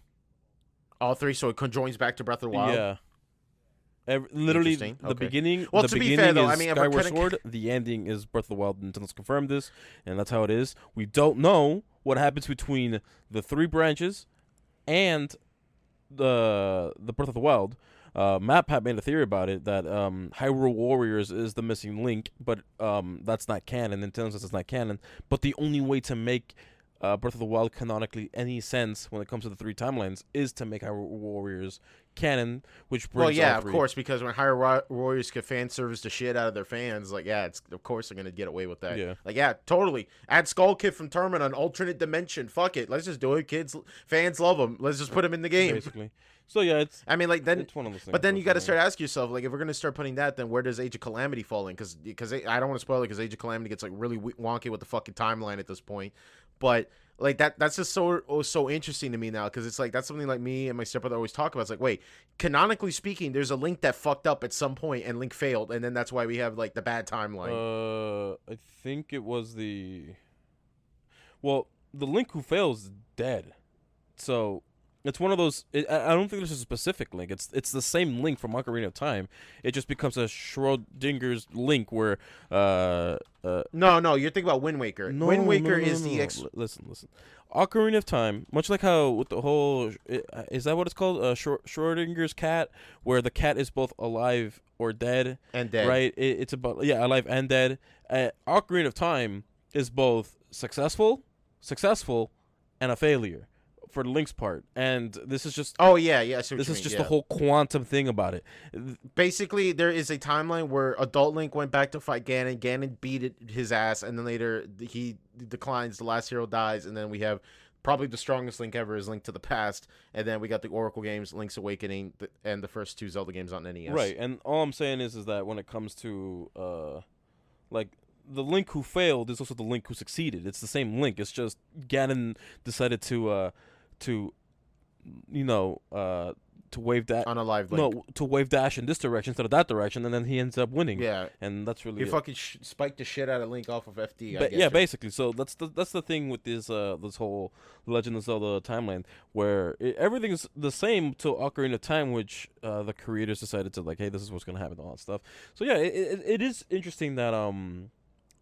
All three, so it conjoins back to Breath of the Wild? Yeah. Literally, the beginning. Well, the to be beginning fair, though, is I mean, Skyward Sword. The ending is Breath of the Wild. Nintendo's confirmed this, and that's how it is. We don't know what happens between the three branches and the Breath of the Wild. Map had made a theory about it that Hyrule Warriors is the missing link, but that's not canon. Nintendo says it's not canon. But the only way to make Breath of the Wild canonically any sense when it comes to the three timelines is to make Hyrule Warriors canon, which brings well, yeah, all three. Of course, because when Hyrule Warriors can fan service the shit out of their fans, like, yeah, it's of course they're gonna get away with that. Yeah. Like, yeah, totally. Add Skull Kid from Termina, an alternate dimension. Fuck it, let's just do it. Fans love them. Let's just put them in the game. Basically. So yeah, it's. I mean, like then. It's one of those things. But then you got to start asking yourself, like, if we're gonna start putting that, then where does Age of Calamity fall in? Because I don't want to spoil it, because Age of Calamity gets like really wonky with the fucking timeline at this point. But like that's just so interesting to me now, because it's like that's something like me and my stepbrother always talk about. It's like, wait, canonically speaking, there's a Link that fucked up at some point and Link failed, and then that's why we have like the bad timeline. I think it was the. Well, the Link who fails is dead, so it's one of those. I don't think there's a specific Link. It's the same Link from Ocarina of Time. It just becomes a Schrodinger's Link where. No, you're thinking about Wind Waker. No, Wind Waker no, is no, the no. Listen. Ocarina of Time, much like how with the whole, is that what it's called? Schrodinger's cat, where the cat is both alive or dead. And dead. Right? It's about alive and dead. Ocarina of Time is both successful, and a failure for the Link's part, and this is just. Oh yeah. So this is just the whole quantum thing about it. Basically, there is a timeline where adult Link went back to fight Ganon. Ganon beat his ass, and then later he declines. The last hero dies, and then we have probably the strongest Link ever is Link to the Past, and then we got the Oracle games, Link's Awakening, and the first two Zelda games on NES. Right, and all I'm saying is that when it comes to like. The Link who failed is also the Link who succeeded. It's the same Link. It's just Ganon decided to wave that Unalive Link. No, to wave dash in this direction instead of that direction, and then he ends up winning. Yeah, and that's really he fucking spiked the shit out of Link off of FD. Yeah, basically. So that's the thing with this whole Legend of Zelda timeline, where everything's the same till Ocarina of Time, which the creators decided to like, hey, this is what's gonna happen, all that stuff. So yeah, it is interesting that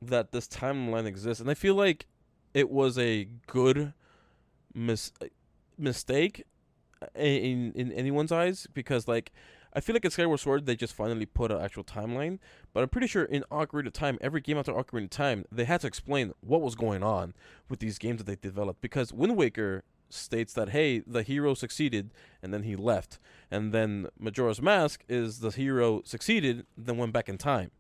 that this timeline exists, and I feel like it was a good mistake in anyone's eyes, because like I feel like in Skyward Sword they just finally put an actual timeline, but I'm pretty sure in Ocarina of Time, every game after Ocarina of Time, they had to explain what was going on with these games that they developed, because Wind Waker states that, hey, the hero succeeded and then he left, and then Majora's Mask is the hero succeeded then went back in time.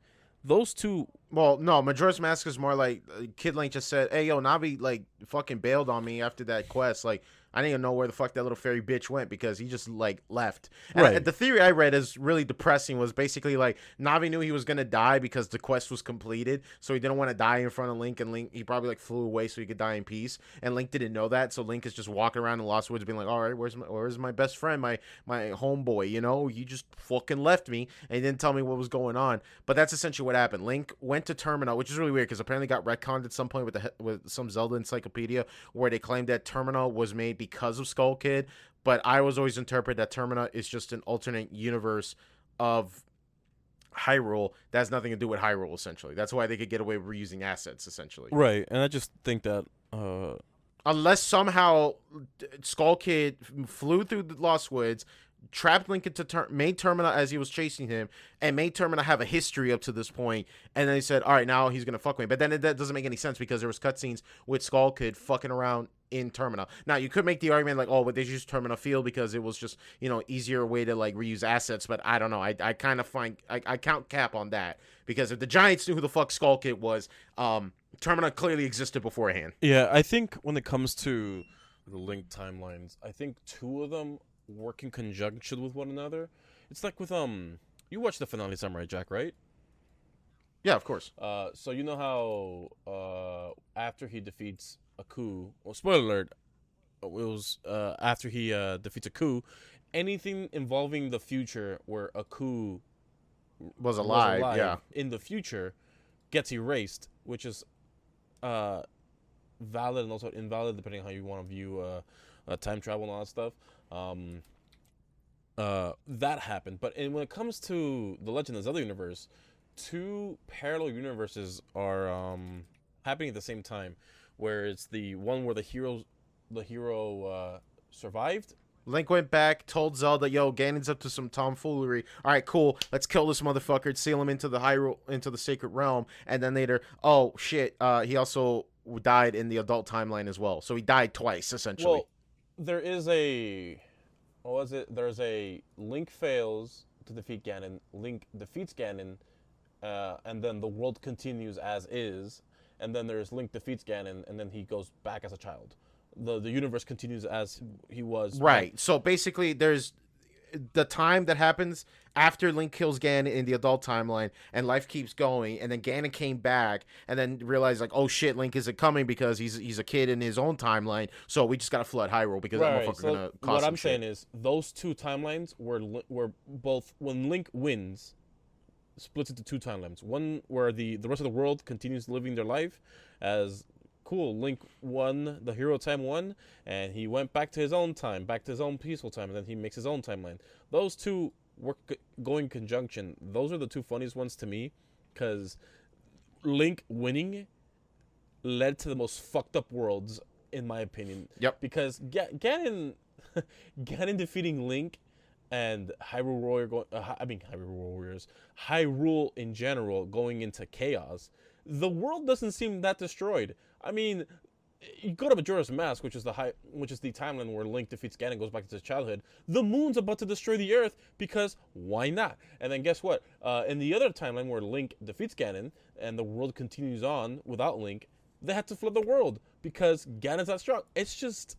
Those two. Well, no, Majora's Mask is more like Kid Link just said, "Hey, yo, Navi like fucking bailed on me after that quest. Like, I didn't even know where the fuck that little fairy bitch went because he just like left." And Right. the theory I read is really depressing. Was basically like Navi knew he was gonna die because the quest was completed, so he didn't want to die in front of Link. And Link, he probably like flew away so he could die in peace. And Link didn't know that, so Link is just walking around in Lost Woods, being like, "All right, where's my best friend, my homeboy? You know, you just fucking left me and he didn't tell me what was going on." But that's essentially what happened. Link went to Termina, which is really weird because apparently got retconned at some point with some Zelda encyclopedia where they claimed that Termina was made because of Skull Kid. But I was always interpreted that Termina is just an alternate universe of Hyrule that has nothing to do with Hyrule. Essentially, that's why they could get away with reusing assets. Essentially, Right. And I just think that unless somehow Skull Kid flew through the Lost Woods, trapped Link into made Termina as he was chasing him, and made Termina have a history up to this point, and then he said, "All right, now he's gonna fuck me." But then that doesn't make any sense because there was cutscenes with Skull Kid fucking around in Termina. Now you could make the argument like, "Oh, but they used Termina Field because it was just easier way to like reuse assets." But I don't know. I kind of find I count cap on that because if the Giants knew who the fuck Skull Kid was, Termina clearly existed beforehand. yeah, I think when it comes to the Link timelines, I think two of them work in conjunction with one another. It's like with you watched the finale Samurai Jack, right? Yeah, of course. So you know how after he defeats Aku, well, spoiler alert, it was after he defeats Aku, anything involving the future where Aku Was was alive. alive Yeah. in the future gets erased, which is uh valid and also invalid depending on how you want to view time travel and all that stuff. Um, that happened, but when it comes to the Legend of Zelda universe, two parallel universes are happening at the same time, where it's the one where the hero survived. Link went back, told Zelda, "Yo, Ganon's up to some tomfoolery. All right, cool. Let's kill this motherfucker, seal him into the Hyrule, into the Sacred Realm." And then later, oh shit, he also died in the adult timeline as well. So he died twice, essentially. Well, there is a what was it? There's a Link fails to defeat Ganon. Link defeats Ganon, and then the world continues as is. And then there's Link defeats Ganon, and then he goes back as a child. The universe continues as he was. Right. So basically, there's the time that happens after Link kills Ganon in the adult timeline, and life keeps going, and then Ganon came back, and then realized like, oh shit, Link isn't coming because he's a kid in his own timeline, so we just gotta flood Hyrule because that Right. motherfucker's So gonna cause what some I'm saying shit. is those two timelines were both when Link wins, splits into two timelines. One where the rest of the world continues living their life as cool. Link won, the hero time won, and he went back to his own time, back to his own peaceful time, and then he makes his own timeline. Those two work going conjunction. Those are the two funniest ones to me, because Link winning led to the most fucked up worlds in my opinion. Yep. Because Ganon, Ganon defeating Link and Hyrule Warrior going, Hyrule Warriors, Hyrule in general going into chaos. The world doesn't seem that destroyed. I mean, you go to Majora's Mask, which is the timeline where Link defeats Ganon and goes back to his childhood. The moon's about to destroy the Earth because why not? And then guess what? In the other timeline where Link defeats Ganon and the world continues on without Link, they had to flood the world because Ganon's not strong. It's just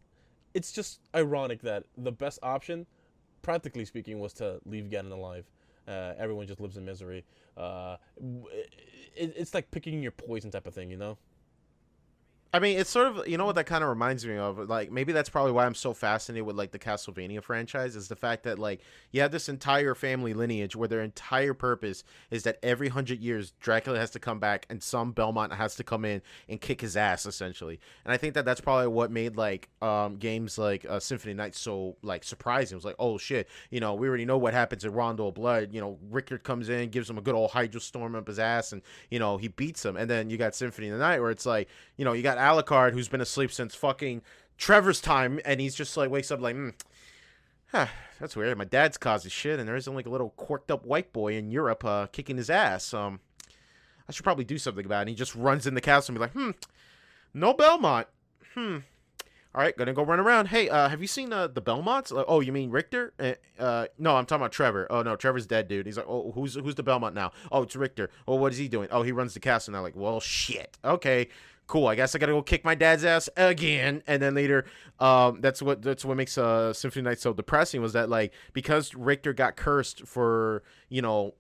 ironic that the best option, practically speaking, was to leave Ganon alive. Everyone just lives in misery. It's like picking your poison type of thing, you know? I mean, it's sort of, you know what that kind of reminds me of? Like, maybe that's probably why I'm so fascinated with, like, the Castlevania franchise, is the fact that, like, you have this entire family lineage where their entire purpose is that every 100 years, Dracula has to come back and some Belmont has to come in and kick his ass, essentially. And I think that that's probably what made, like, games like Symphony of Night so, like, surprising. It was like, oh, shit, we already know what happens in Rondo of Blood. Rickard comes in, gives him a good old Hydro Storm up his ass, and, he beats him. And then you got Symphony of the Night where it's like, you got Alucard, who's been asleep since fucking Trevor's time, and he's just like wakes up like, that's weird. My dad's causing shit, and there isn't like a little corked up white boy in Europe kicking his ass. I should probably do something about it. And he just runs in the castle and be like, no Belmont. All right, gonna go run around. Hey, have you seen the Belmonts? Oh, you mean Richter? No, I'm talking about Trevor. Oh no, Trevor's dead, dude. He's like, oh, who's the Belmont now? Oh, it's Richter. Oh, what is he doing? Oh, he runs the castle now. Like, well, shit. Okay, cool. I guess I gotta go kick my dad's ass again. And then later, that's what makes Symphony Night so depressing was that like because Richter got cursed for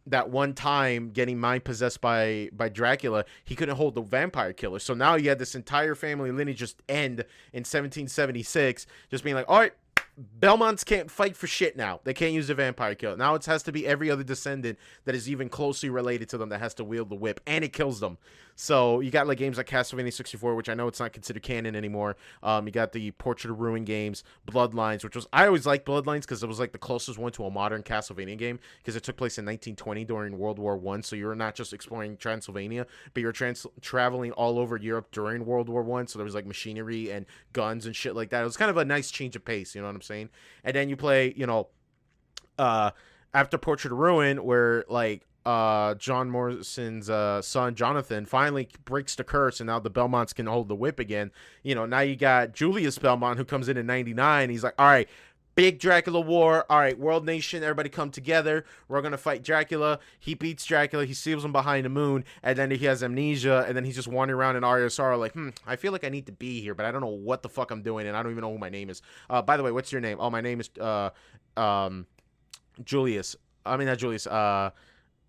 that one time getting mind possessed by Dracula, he couldn't hold the vampire killer. So now you had this entire family lineage just end in 1776, just being like, all right, Belmonts can't fight for shit now. They can't use the vampire killer. Now it has to be every other descendant that is even closely related to them that has to wield the whip, and it kills them. So you got like games like Castlevania 64, which I know it's not considered canon anymore. You got the Portrait of Ruin games, Bloodlines, which was I always liked Bloodlines because it was like the closest one to a modern Castlevania game because it took place in 1920 during World War One. So you're not just exploring Transylvania, but you're traveling all over Europe during World War One. So there was like machinery and guns and shit like that. It was kind of a nice change of pace. You know what I'm saying? And then you play, uh, after Portrait of Ruin, where like John Morrison's son Jonathan finally breaks the curse, and now the Belmonts can hold the whip again. Now you got Julius Belmont who comes in '99. He's like, all right. Big Dracula war. All right, world nation, everybody come together. We're going to fight Dracula. He beats Dracula. He seals him behind the moon. And then he has amnesia. And then he's just wandering around in Arya Sorrow like, I feel like I need to be here, but I don't know what the fuck I'm doing. And I don't even know who my name is. By the way, what's your name? Oh, my name is Julius. I mean, not Julius. Oh,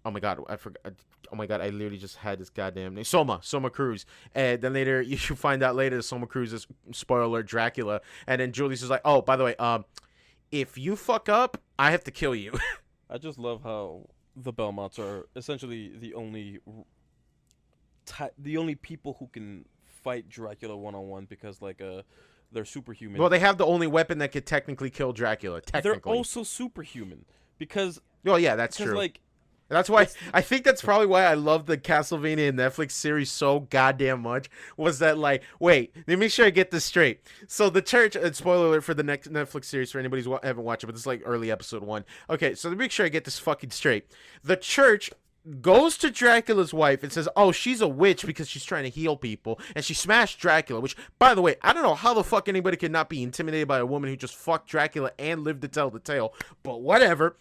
my God. I forgot. Oh, my God. I literally just had this goddamn name. Soma Cruz. And then later, you find out later that Soma Cruz is, spoiler alert, Dracula. And then Julius is like, oh, by the way, if you fuck up, I have to kill you. I just love how the Belmonts are essentially the only people who can fight Dracula one-on-one because they're superhuman. Well, they have the only weapon that could technically kill Dracula. Technically, they're also superhuman because. Well, yeah, that's true. Like, that's why I think that's probably why I love the Castlevania Netflix series so goddamn much. Was that like, wait, let me make sure I get this straight. So the church, spoiler alert for the next Netflix series for anybody who haven't watched it, but this is like early episode 1. Okay, so let me make sure I get this fucking straight. The church goes to Dracula's wife and says, oh, she's a witch because she's trying to heal people, and she smashed Dracula, which, by the way, I don't know how the fuck anybody could not be intimidated by a woman who just fucked Dracula and lived to tell the tale, but whatever.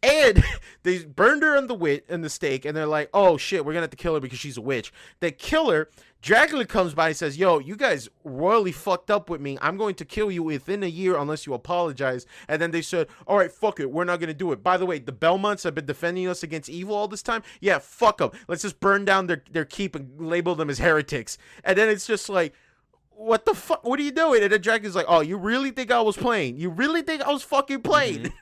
And they burned her in the stake, and they're like, oh shit, we're gonna have to kill her because she's a witch. They kill her. Dracula comes by and says, yo, you guys royally fucked up with me. I'm going to kill you within a year unless you apologize. And then they said, all right, fuck it, we're not gonna do it. By the way, the Belmonts have been defending us against evil all this time. Yeah, fuck them. Let's just burn down their keep and label them as heretics. And then it's just like, what the fuck? What are you doing? And then Dracula's like, oh, you really think I was playing? You really think I was fucking playing? Mm-hmm.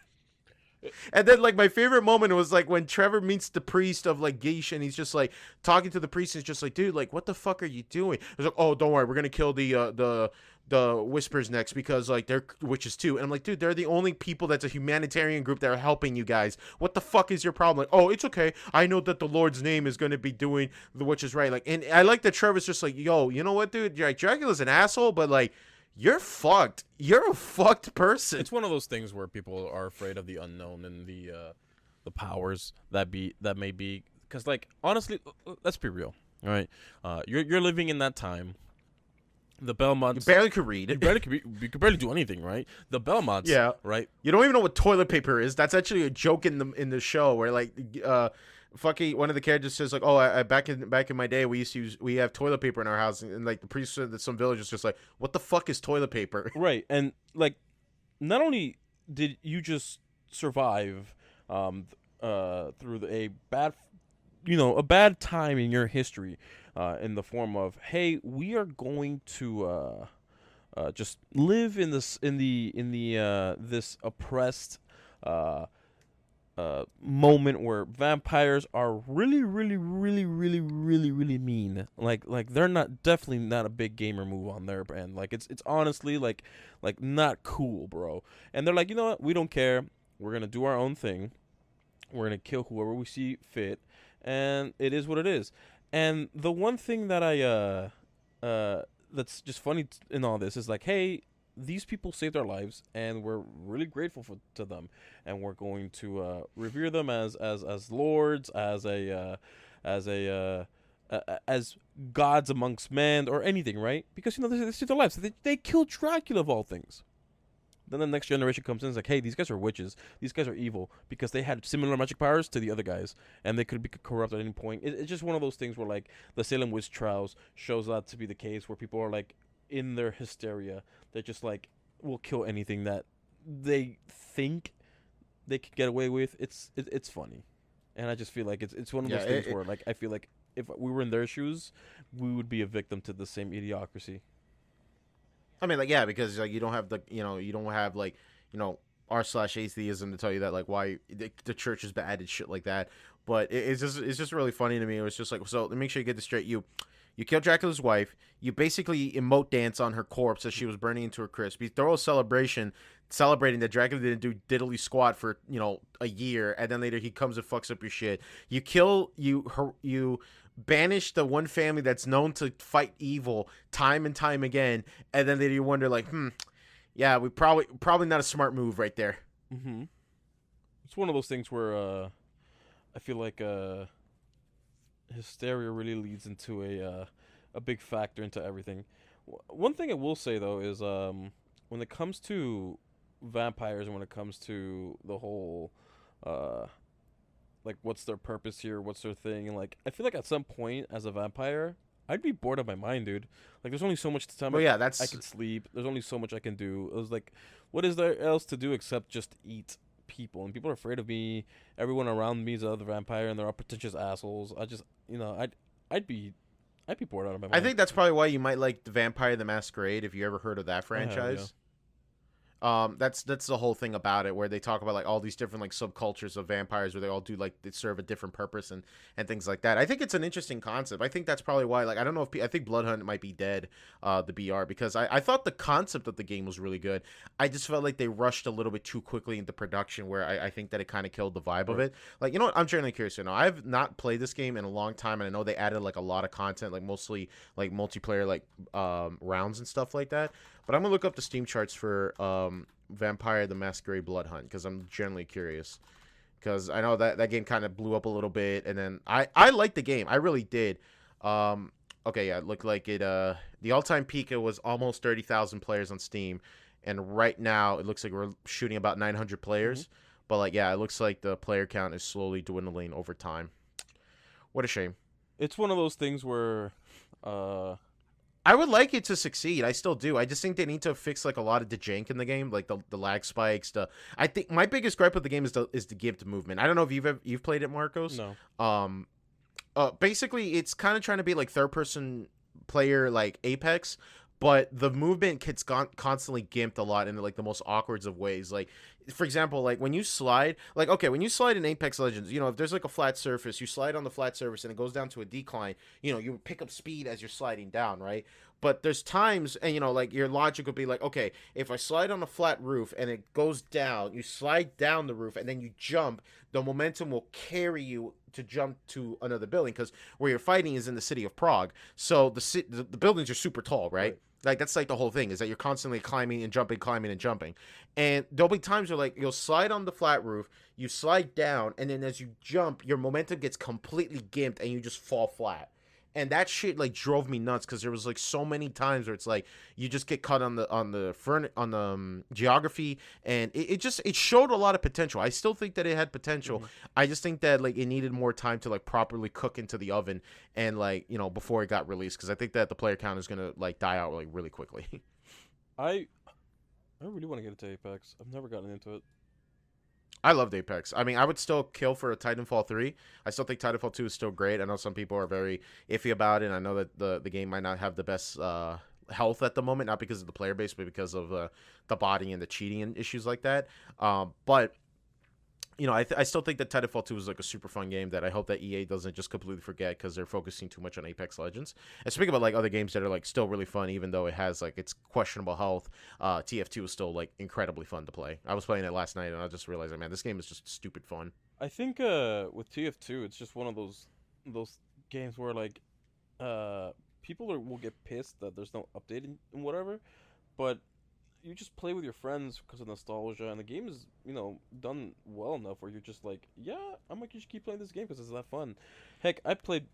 And then, like, my favorite moment was, like, when Trevor meets the priest of, like, Geisha, and he's just, like, talking to the priest, and he's just like, dude, like, what the fuck are you doing? He's like, oh, don't worry, we're gonna kill the Whispers next, because, like, they're witches, too. And I'm like, dude, they're the only people that's a humanitarian group that are helping you guys. What the fuck is your problem? Like, oh, it's okay. I know that the Lord's name is gonna be doing the witches right. Like, and I like that Trevor's just like, yo, you know what, dude? Like, Dracula's an asshole, but, like, you're fucked. You're a fucked person. It's one of those things where people are afraid of the unknown and the powers that may be. Because, like, honestly, let's be real. All right, you're living in that time. The Belmonts. You barely could read. You could barely do anything, right? The Belmonts. Yeah. Right. You don't even know what toilet paper is. That's actually a joke in the show where like fucking one of the characters says like, oh, I back in my day we have toilet paper in our house, and like the priest said that some villagers just like, what the fuck is toilet paper? Right. And like, not only did you just survive through a bad time in your history, in the form of, hey, we are going to just live in this this oppressed moment where vampires are really, really, really, really, really, really mean. Like they're definitely not a big gamer move on their end. Like it's honestly like not cool, bro. And they're like, you know what? We don't care. We're gonna do our own thing. We're gonna kill whoever we see fit, and it is what it is. And the one thing that that's just funny in all this is like, hey, these people saved our lives, and we're really grateful to them, and we're going to revere them as lords, as a as gods amongst men or anything, right? Because this is their lives. They killed Dracula of all things. Then the next generation comes in and is like, hey, these guys are witches. These guys are evil because they had similar magic powers to the other guys, and they could be corrupt at any point. It's just one of those things where like the Salem witch trials shows that to be the case, where people are like in their hysteria, they're just like will kill anything that they think they could get away with. It's funny, and I just feel like it's one of Yeah, those things where like I feel like if we were in their shoes, we would be a victim to the same idiocracy. I mean, like, yeah, because like you don't have you don't have like, r slash atheism to tell you that like why the church is bad and shit like that. But it's just really funny to me. It was just like, so let me make sure you get this straight. You kill Dracula's wife. You basically emote dance on her corpse as she was burning into a crisp. You throw a celebration celebrating that Dracula didn't do diddly squat for a year, and then later he comes and fucks up your shit. You banish the one family that's known to fight evil time and time again, and then later you wonder like, yeah, we probably not a smart move right there. Mm-hmm. It's one of those things where I feel like hysteria really leads into a big factor into everything. One thing I will say though is when it comes to vampires and when it comes to the whole uh like what's their purpose here, what's their thing, and like I feel like at some point as a vampire I'd be bored of my mind, dude. Like there's only so much time Well, yeah, I that's can sleep. There's only so much I can do. It was like, what is there else to do except just eat people? And people are afraid of me. Everyone around me is another vampire, and they're all pretentious assholes. I just, I'd be, I'd be bored out of my I mind. think that's probably why you might like the Vampire the Masquerade if you ever heard of that I have, yeah. franchise. That's the whole thing about it, where they talk about like all these different like subcultures of vampires, where they all do like they serve a different purpose and things like that. I think it's an interesting concept. I think that's probably why, like, I don't know if I think Bloodhunt might be dead, the BR, because I thought the concept of the game was really good. I just felt like they rushed a little bit too quickly into production, where I think that it kind of killed the vibe of Right. it. Like, you know what? I'm genuinely curious to know. I've not played this game in a long time, and I know they added like a lot of content, like mostly like multiplayer, like rounds and stuff like that. But I'm gonna look up the Steam charts for Vampire the Masquerade Bloodhunt because I'm generally curious. Because I know that game kind of blew up a little bit, and then I liked the game. I really did. Okay, yeah, it looked like it. The all-time peak, it was almost 30,000 players on Steam, and right now it looks like we're shooting about 900 Mm-hmm. players. But like, yeah, it looks like the player count is slowly dwindling over time. What a shame. It's one of those things where, uh, I would like it to succeed. I still do. I just think they need to fix like a lot of the jank in the game, like the lag spikes. I think my biggest gripe with the game is the gift movement. I don't know if you've played it, Marcos. no. Um, basically it's kind of trying to be like third person player like Apex, but the movement gets constantly gimped a lot in like the most awkward of ways. Like, for example, like when you slide, like, okay, when you slide in Apex Legends, if there's like a flat surface, you slide on the flat surface and it goes down to a decline. You pick up speed as you're sliding down, right? But there's times, and like your logic would be like, okay, if I slide on a flat roof and it goes down, you slide down the roof and then you jump, the momentum will carry you to jump to another building, because where you're fighting is in the city of Prague. So the buildings are super tall, right? Right. Like, that's like the whole thing, is that you're constantly climbing and jumping, climbing and jumping. And there'll be times where like you'll slide on the flat roof, you slide down, and then as you jump, your momentum gets completely gimped and you just fall flat. And that shit like drove me nuts, because there was like so many times where it's like you just get cut on the geography, and it showed a lot of potential. I still think that it had potential. Mm-hmm. I just think that like it needed more time to like properly cook into the oven, and like before it got released, because I think that the player count is gonna like die out like really quickly. I I really want to get into Apex. I've never gotten into it. I loved Apex. I mean, I would still kill for a Titanfall 3. I still think Titanfall 2 is still great. I know some people are very iffy about it. And I know that the game might not have the best health at the moment, not because of the player base, but because of the body and the cheating and issues like that. But I still think that Titanfall 2 is like a super fun game that I hope that EA doesn't just completely forget, because they're focusing too much on Apex Legends. And speaking about like other games that are like still really fun, even though it has like its questionable health, TF2 is still like incredibly fun to play. I was playing it last night and I just realized, like, man, this game is just stupid fun. I think with TF2, it's just one of those games where like people will get pissed that there's no update and whatever, but you just play with your friends because of nostalgia, and the game is done well enough where you're just like, yeah, I might just keep playing this game because it's that fun. Heck, I played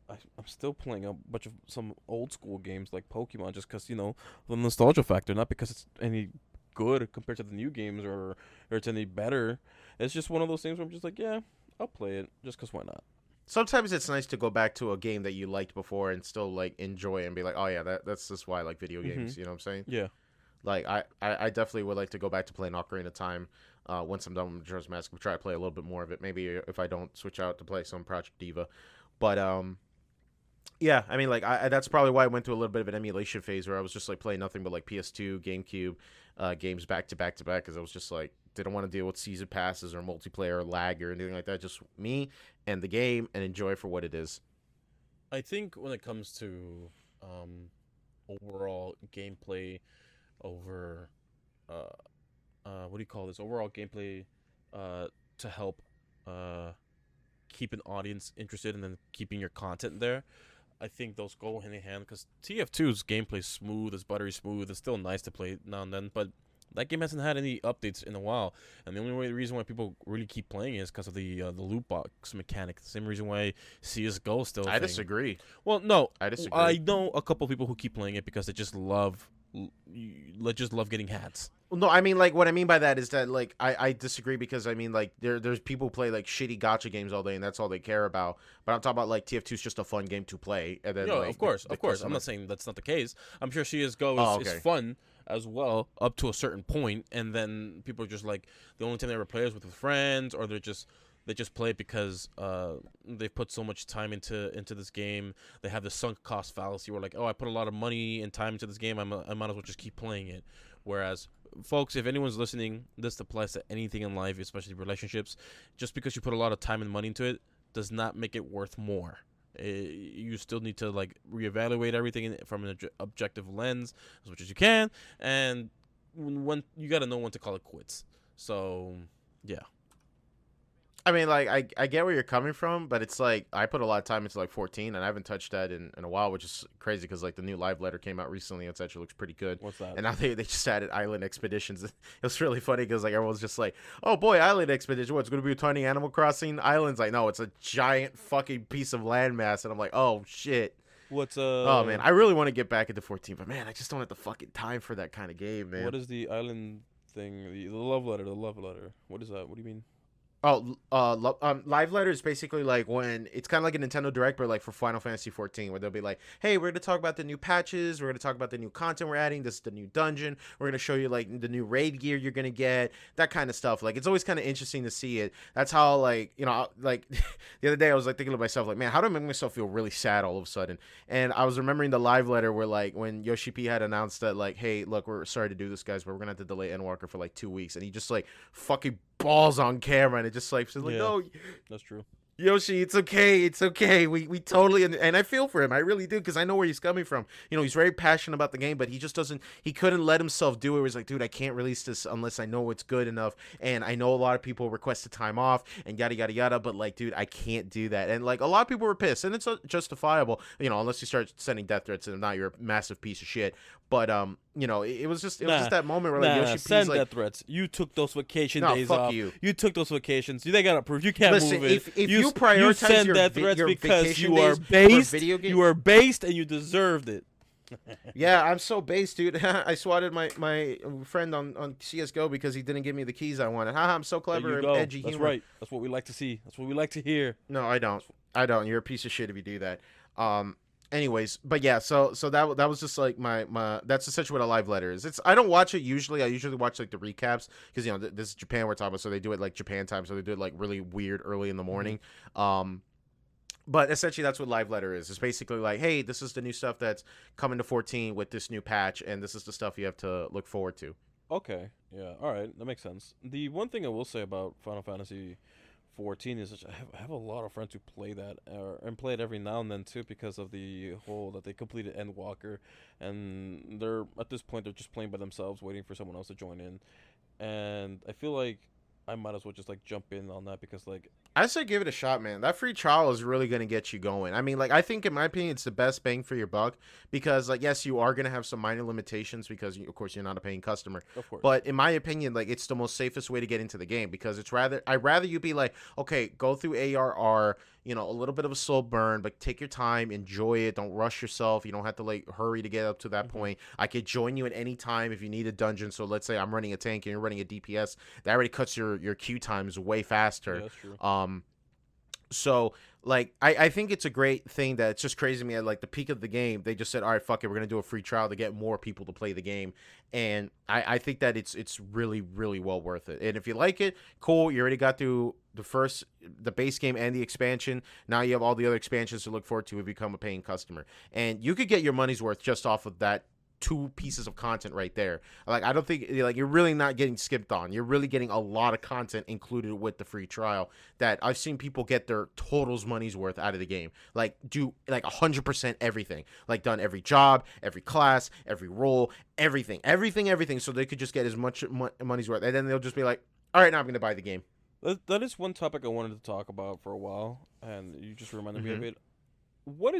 I'm still playing a bunch of some old school games like Pokemon, just because the nostalgia factor, not because it's any good compared to the new games or it's any better. It's just one of those things where I'm just like, yeah, I'll play it just because why not? Sometimes it's nice to go back to a game that you liked before and still like enjoy it and be like, oh yeah, that's just why I like video Mm-hmm. games. You know what I'm saying? Yeah. Like I definitely would like to go back to playing Ocarina of Time. Once I'm done with Majora's Mask, I'll try to play a little bit more of it. Maybe if I don't switch out to play some Project Diva, but yeah, I mean, like, that's probably why I went through a little bit of an emulation phase where I was just like playing nothing but like PS2, GameCube, games back to back to back because I was just like didn't want to deal with season passes or multiplayer or lag or anything like that. Just me and the game and enjoy for what it is. I think when it comes to um, overall gameplay over uh, what do you call this? Overall gameplay uh, to help uh, keep an audience interested and then keeping your content there. I think those go hand in hand because TF2's gameplay is smooth, it's buttery smooth. It's still nice to play now and then, but that game hasn't had any updates in a while. And the only reason why people really keep playing it is because of the loot box mechanic. The same reason why CS:GO is still a I thing. disagree. Well, no, I disagree. I know a couple people who keep playing it because they just love, just love getting hats. Well, no, I mean, like, what I mean by that is that, like, I disagree because, I mean, like, there's people who play, like, shitty gotcha games all day, and that's all they care about. But I'm talking about, like, TF2 is just a fun game to play, and then, No, like, of course, the of course. I'm customer. not saying that's not the case. I'm sure CS:GO Oh, is okay. fun as well up to a certain point, and then people are just like the only time they ever play is with friends, or they just play it because they've put so much time into this game. They have the sunk cost fallacy where like, oh, I put a lot of money and time into this game. I might as well just keep playing it. Whereas, folks, if anyone's listening, this applies to anything in life, especially relationships. Just because you put a lot of time and money into it does not make it worth more. You still need to like reevaluate everything from an objective lens as much as you can, and when you got to know when to call it quits. So, yeah. I mean, like, I get where you're coming from, but it's like I put a lot of time into like 14, and I haven't touched that in a while, which is crazy because like the new live letter came out recently. It actually looks pretty good, What's that? and now they just added Island Expeditions. It was really funny because like everyone's just like, "Oh boy, Island Expedition! What's going to be a tiny Animal Crossing islands?" Like, no, it's a giant fucking piece of landmass, and I'm like, "Oh shit." What's Oh man, I really want to get back into 14, but man, I just don't have the fucking time for that kind of game, man. what is the island thing? The love letter. The love letter. What is that? What do you mean? Live letter is basically like when it's kind of like a Nintendo Direct, but like for Final Fantasy 14, where they'll be like, "Hey, we're gonna talk about the new patches. We're gonna talk about the new content we're adding. This is the new dungeon. We're gonna show you like the new raid gear you're gonna get. That kind of stuff. Like it's always kind of interesting to see it. That's how like like the other day I was like thinking to myself like, man, how do I make myself feel really sad all of a sudden? And I was remembering the live letter where like when Yoshi P had announced that like, hey, look, we're sorry to do this, guys, but we're gonna have to delay Endwalker for like 2 weeks, and he just like fucking balls on camera, and it just like says like, Yeah, no, that's true. Yoshi, it's okay. We totally and I feel for him. I really do because I know where he's coming from. He's very passionate about the game, but he just doesn't. He couldn't let himself do it. He's like, dude, I can't release this unless I know it's good enough. And I know a lot of people requested time off and yada yada yada. But like, dude, I can't do that. And like, a lot of people were pissed, and it's justifiable. Unless you start sending death threats and not you're a massive piece of shit. But it was just Nah, that moment where like nah. Yoshi P's Send like, death threats. You took those vacation no, days fuck off. you. You took those vacations. They got approved. You can't Listen, move it. if you prioritize send your death threats your because vacation you are days for based. video game, You are based, and you deserved it. yeah, I'm so based, dude. I swatted my friend on CS:GO because he didn't give me the keys I wanted. Haha, I'm so There clever you and go. edgy That's humor. right. That's what we like to see. That's what we like to hear. No, I don't. I don't. You're a piece of shit if you do that. Anyways, but yeah, so that was just like my that's essentially what a live letter is. I don't watch it usually. I usually watch like the recaps because this is Japan we're talking about, so they do it like Japan time, so they do it like really weird early in the morning. But essentially that's what live letter is. It's basically like, hey, this is the new stuff that's coming to 14 with this new patch, and this is the stuff you have to look forward to. Okay. Yeah. All right. That makes sense. The one thing I will say about Final Fantasy 14 is that I have a lot of friends who play that and play it every now and then too because of the whole that they completed Endwalker, and they're at this point they're just playing by themselves, waiting for someone else to join in, and I feel like I might as well just like jump in on that because like I say give it a shot, man. That free trial is really gonna get you going. I mean, like, I think in my opinion, it's the best bang for your buck because, like, yes, you are gonna have some minor limitations because, of course, you're not a paying customer. Of course. But in my opinion, like, it's the most safest way to get into the game because I'd rather you be like, okay, go through ARR, a little bit of a slow burn, but take your time, enjoy it, don't rush yourself. You don't have to like hurry to get up to that Mm-hmm. point. I could join you at any time if you need a dungeon. So let's say I'm running a tank and you're running a DPS, that already cuts your queue times way Yeah, faster. that's true. So like I think it's a great thing that it's just crazy to me at like the peak of the game they just said, all right, fuck it, we're gonna do a free trial to get more people to play the game. And I think that it's really, really well worth it. And if you like it, cool, you already got through the base game and the expansion. Now you have all the other expansions to look forward to if you become a paying customer. And you could get your money's worth just off of that two pieces of content right there. Like, I don't think like you're really not getting skipped on. You're really getting a lot of content included with the free trial that I've seen people get their totals money's worth out of the game. Like, do like 100% everything. Like, done every job, every class, every role, everything, so they could just get as much money's worth. And then they'll just be like, all right, now I'm going to buy the game. That is one topic I wanted to talk about for a while, and you just reminded me of Mhm. it. What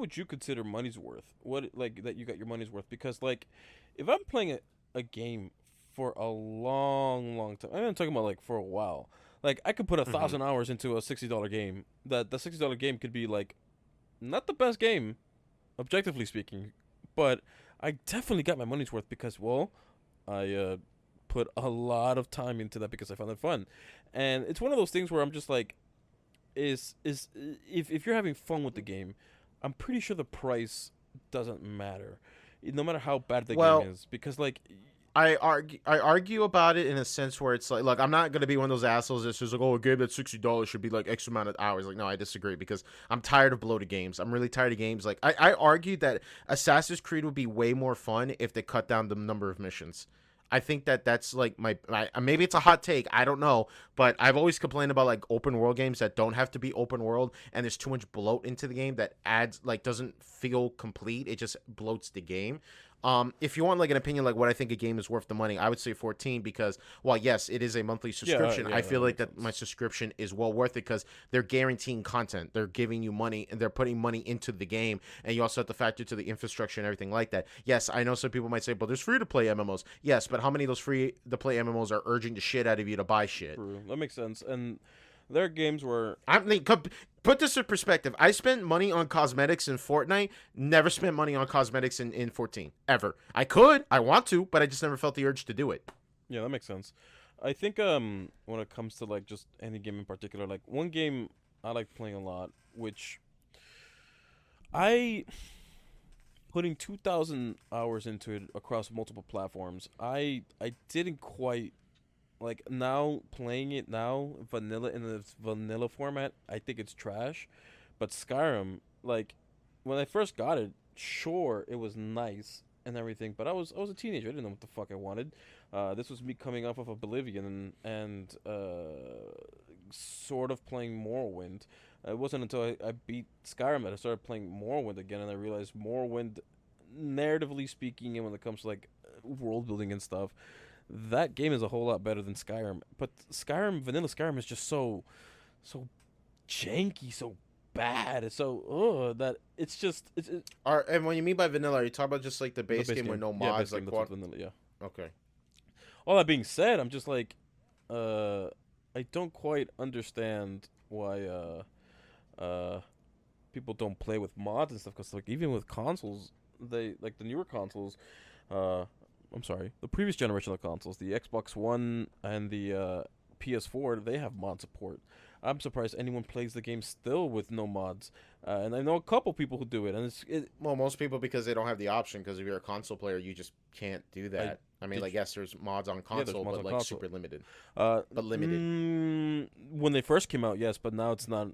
would you consider money's worth? What, like, that you got your money's worth? Because, like, if I'm playing a game for a long time, I'm talking about like for a while. Like, I could put a Mhm. 1,000 hours into a $60 game. That the $60 game could be like not the best game, objectively speaking, but I definitely got my money's worth because, well, I put a lot of time into that because I found it fun, and it's one of those things where I'm just like, is if you're having fun with the game, I'm pretty sure the price doesn't matter, no matter how bad the game Well, is, because like, I argue about it in a sense where it's like, look, I'm not gonna be one of those assholes that says like, oh, a game that's $60 should be like X amount of hours. Like, no, I disagree because I'm tired of bloated games. I'm really tired of games. Like, I argued that Assassin's Creed would be way more fun if they cut down the number of missions. I think that that's like maybe it's a hot take. I don't know, but I've always complained about like open world games that don't have to be open world, and there's too much bloat into the game that adds like doesn't feel complete. It just bloats the game. If you want like an opinion like what I think a game is worth the money, I would say 14 because while yes, it is a monthly subscription, yeah, I that feel like makes that my sense. subscription is well worth it because they're guaranteeing content, they're giving you money, and they're putting money into the game, and you also have to factor to the infrastructure and everything like that. Yes, I know some people might say, but there's free to play MMOs. Yes, but how many of those free to play MMOs are urging the shit out of you to buy shit? True, that makes sense. And there are games where, I mean, put this in perspective. I spent money on cosmetics in Fortnite. Never spent money on cosmetics in 14 ever. I could, I want to, but I just never felt the urge to do it. yeah, that makes sense. I think when it comes to like just any game in particular, like one game I like playing a lot, which I putting 2,000 hours into it across multiple platforms. I didn't quite like, now playing it now vanilla in its vanilla format. I think it's trash, but Skyrim, like, when I first got it, sure, it was nice and everything, but I was a teenager. I didn't know what the fuck I wanted. This was me coming off of Oblivion and sort of playing Morrowind. It wasn't until I beat Skyrim that I started playing Morrowind again, and I realized Morrowind, narratively speaking, and when it comes to like world building and stuff, that game is a whole lot better than Skyrim. But Skyrim, vanilla Skyrim, is just so janky, so bad. It's so that it's just it's And when you mean by vanilla, are you talking about just like the the base base game with game. no Yeah, mods, base like game. That's quad? what vanilla. Yeah. Okay. All that being said, I'm just like, uh, I don't quite understand why uh people don't play with mods and stuff. Because like, even with consoles, they like the newer consoles. Uh, I'm sorry, the previous generation of consoles, the Xbox One and the PS4, they have mod support. I'm surprised anyone plays the game still with no mods. And I know a couple people who do it, and Well, most people because they don't have the option. Because if you're a console player, you just can't do I that. I mean, did like, yes, there's mods on yeah, there's console, mods but on like console. super limited, but limited. When they first came out, yes, but now it's not.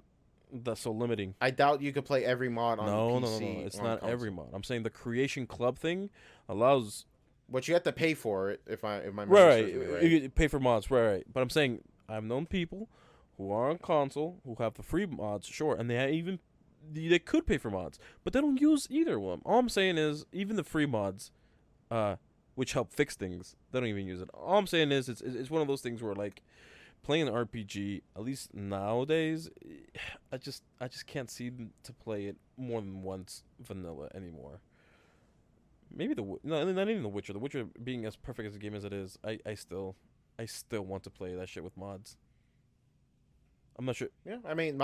That's so limiting. I doubt you could play every mod on the No. PC It's or on not every console. mod. I'm saying the creation club thing allows. But you have to pay for it if my memory Right, serves me right. you pay for mods, right. But I'm saying I've known people who are on console who have the free mods, sure, and they could pay for mods, but they don't use either of them. All I'm saying is, even the free mods, which help fix things, they don't even use it. All I'm saying is, it's one of those things where like, playing an RPG, at least nowadays, I just can't seem to play it more than once vanilla anymore. Maybe no, not even The Witcher. The Witcher being as perfect as a game as it is, I still want to play that shit with mods. I'm not sure. Yeah, I mean,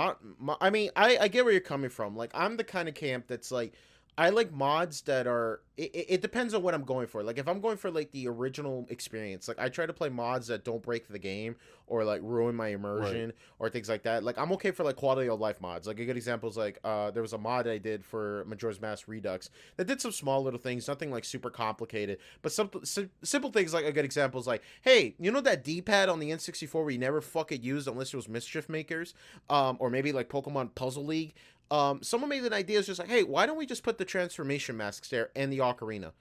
I get where you're coming from. Like, I'm the kind of camp that's like, I like mods that are. It depends on what I'm going for. Like, if I'm going for like the original experience, like I try to play mods that don't break the game or like ruin my Right. immersion or things like that. Like, I'm okay for like quality of life mods. Like a good example is like, there was a mod I did for Majora's Mask Redux that did some small little things, nothing like super complicated, but some simple things. Like a good example is like, hey, you know that D-pad on the N64 where you never fucking used unless it was Mischief Makers, or maybe like Pokemon Puzzle League. Someone made an idea. It's just like, hey, why don't we just put the transformation masks there and the ocarina?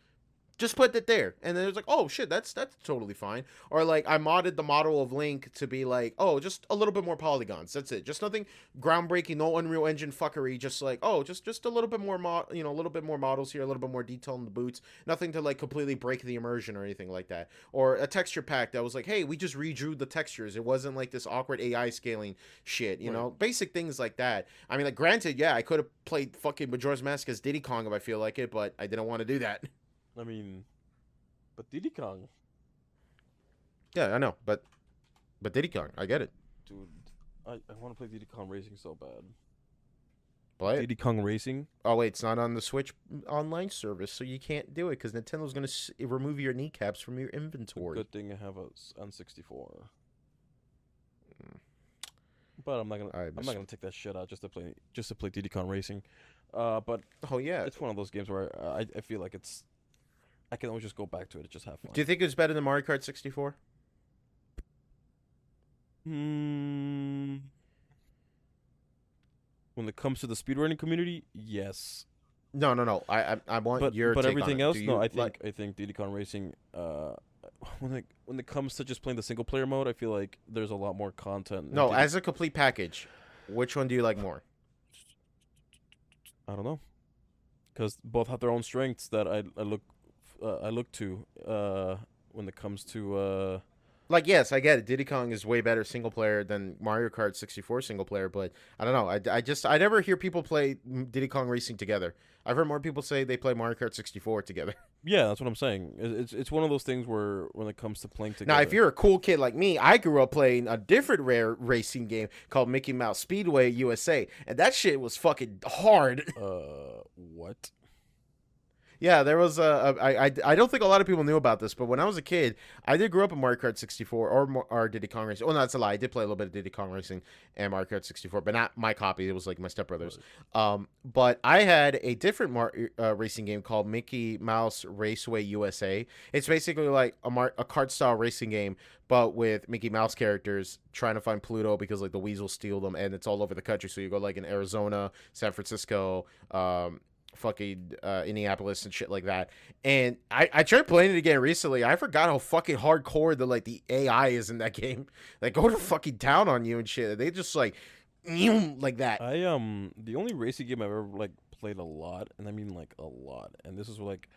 Just put it there, and then it was like, oh shit, that's totally fine. Or like I modded the model of Link to be like, oh, just a little bit more polygons. That's it. Just nothing groundbreaking, no Unreal Engine fuckery. Just like, oh, just a little bit more a little bit more models here, a little bit more detail in the boots. Nothing to like completely break the immersion or anything like that. Or a texture pack that was like, hey, we just redrew the textures. It wasn't like this awkward AI scaling shit. Right. Basic things like that. I mean, like, granted, yeah, I could have played fucking Majora's Mask as Diddy Kong if I feel like it, but I didn't want to do that. I mean, but Diddy Kong, Yeah, I know, but Diddy Kong, I get it. dude, I want to play Diddy Kong Racing so bad. Play it. Diddy Kong Racing. Oh wait, it's not on the Switch online service, so you can't do it because Nintendo's gonna remove your kneecaps from your It's a inventory. good thing I have a N64. But I I'm not miss. gonna take that shit out just to play Diddy Kong Racing. But Oh yeah. it's one of those games where I feel like I can always just go back to it and just have Do fun. you think it was better than Mario Kart 64? Hmm. When it comes to the speedrunning community, yes. No, no, no. I want your But take on everything it. Do else, no. you I like? think I think Diddy Kong Racing. When it comes to just playing the single player mode, I feel like there's a lot more content in No, Diddy. as a complete package, which one do you like more? I don't know, because both have their own strengths that I look to when it comes to Like, yes, I get it. Diddy Kong is way better single player than Mario Kart 64 single player, but I don't know. I never hear people play Diddy Kong Racing together. I've heard more people say they play Mario Kart 64 together. Yeah, that's what I'm saying. It's one of those things where when it comes to playing Now, if together. you're a cool kid like me, I grew up playing a different rare racing game called Mickey Mouse Speedway USA, and that shit was fucking hard. What? Yeah, there was I don't think a lot of people knew about this, but when I was a kid, I did grow up in Mario Kart 64 or Diddy Kong Racing. Oh, no, that's a lie. I did play a little bit of Diddy Kong Racing and Mario Kart 64, but not my copy. It was like my stepbrother's. Right. But I had a different racing game called Mickey Mouse Raceway USA. It's basically like a kart style racing game, but with Mickey Mouse characters trying to find Pluto because like the weasels steal them, and it's all over the country. So you go like in Arizona, San Francisco, fucking Indianapolis and shit like that. And I tried playing it again recently. I forgot how fucking hardcore the AI is in that game. Like, go to fucking town on you and shit. They just like that. The only racing game I've ever like played a lot, and I mean like a lot, and this is like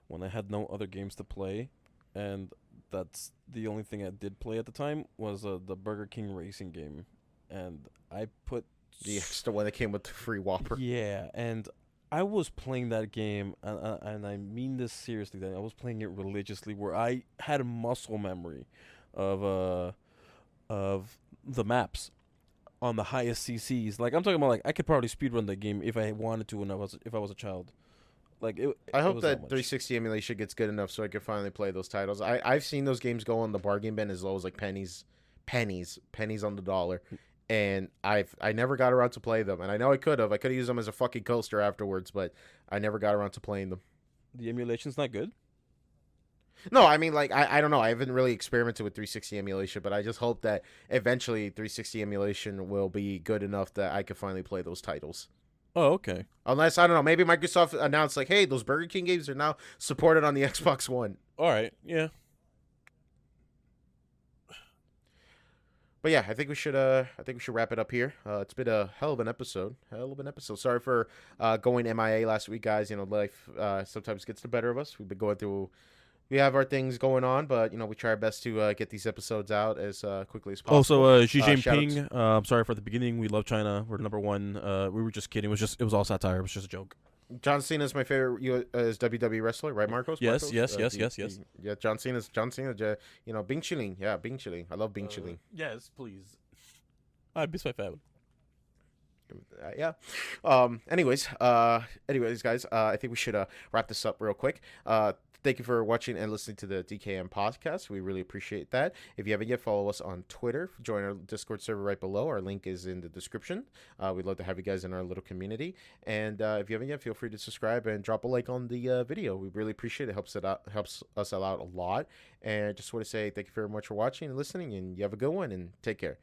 when I had no other games to play, and that's the only thing I did play at the time was the Burger King racing game, and I put The extra one that came with the free Whopper. yeah, and I was playing that game, and I mean this seriously. That I was playing it religiously, where I had a muscle memory of the maps on the highest CCs. Like I'm talking about, like I could probably speedrun the game if I wanted to when I was a child. Like I it hope was that that much. 360 emulation gets good enough so I can finally play those titles. I've seen those games go on the bargain bin as low as like pennies on the dollar, and I never got around to play them. And I know I could have. I could have used them as a fucking coaster afterwards, but I never got around to playing them. The emulation's not good. No, I mean, like, I don't know. I haven't really experimented with 360 emulation, but I just hope that eventually 360 emulation will be good enough that I could finally play those titles. Oh, okay. Unless, I don't know, maybe Microsoft announced, like, hey, those Burger King games are now supported on the Xbox One. All right. Yeah. But yeah, I think we should wrap it up here. It's been a hell of an episode. Hell of an episode. Sorry for going MIA last week, guys. Life sometimes gets the better of us. We've been going through we have our things going on, but we try our best to get these episodes out as quickly as Also, possible. Xi Shout out to Jinping. I'm sorry for the beginning. We love China. We're number one. We were just kidding. It was all satire. It was just a joke. John Cena is my favorite is WWE wrestler, right, Marcos? Yes, Marcos? yes, yes, yes, yes. Yeah, John Cena. Bing Chilling. Yeah, Bing Chilling. I love Bing Chilling. Yes, please. I miss my family. Yeah. Anyways, guys. I think we should wrap this up real quick. Thank you for watching and listening to the DKM podcast. We really appreciate that. If you haven't yet, follow us on Twitter. Join our Discord server right below. Our link is in the description. We'd love to have you guys in our little community. And if you haven't yet, feel free to subscribe and drop a like on the video. We really appreciate it. Helps us out a lot. And I just want to say thank you very much for watching and listening. And you have a good one and take care.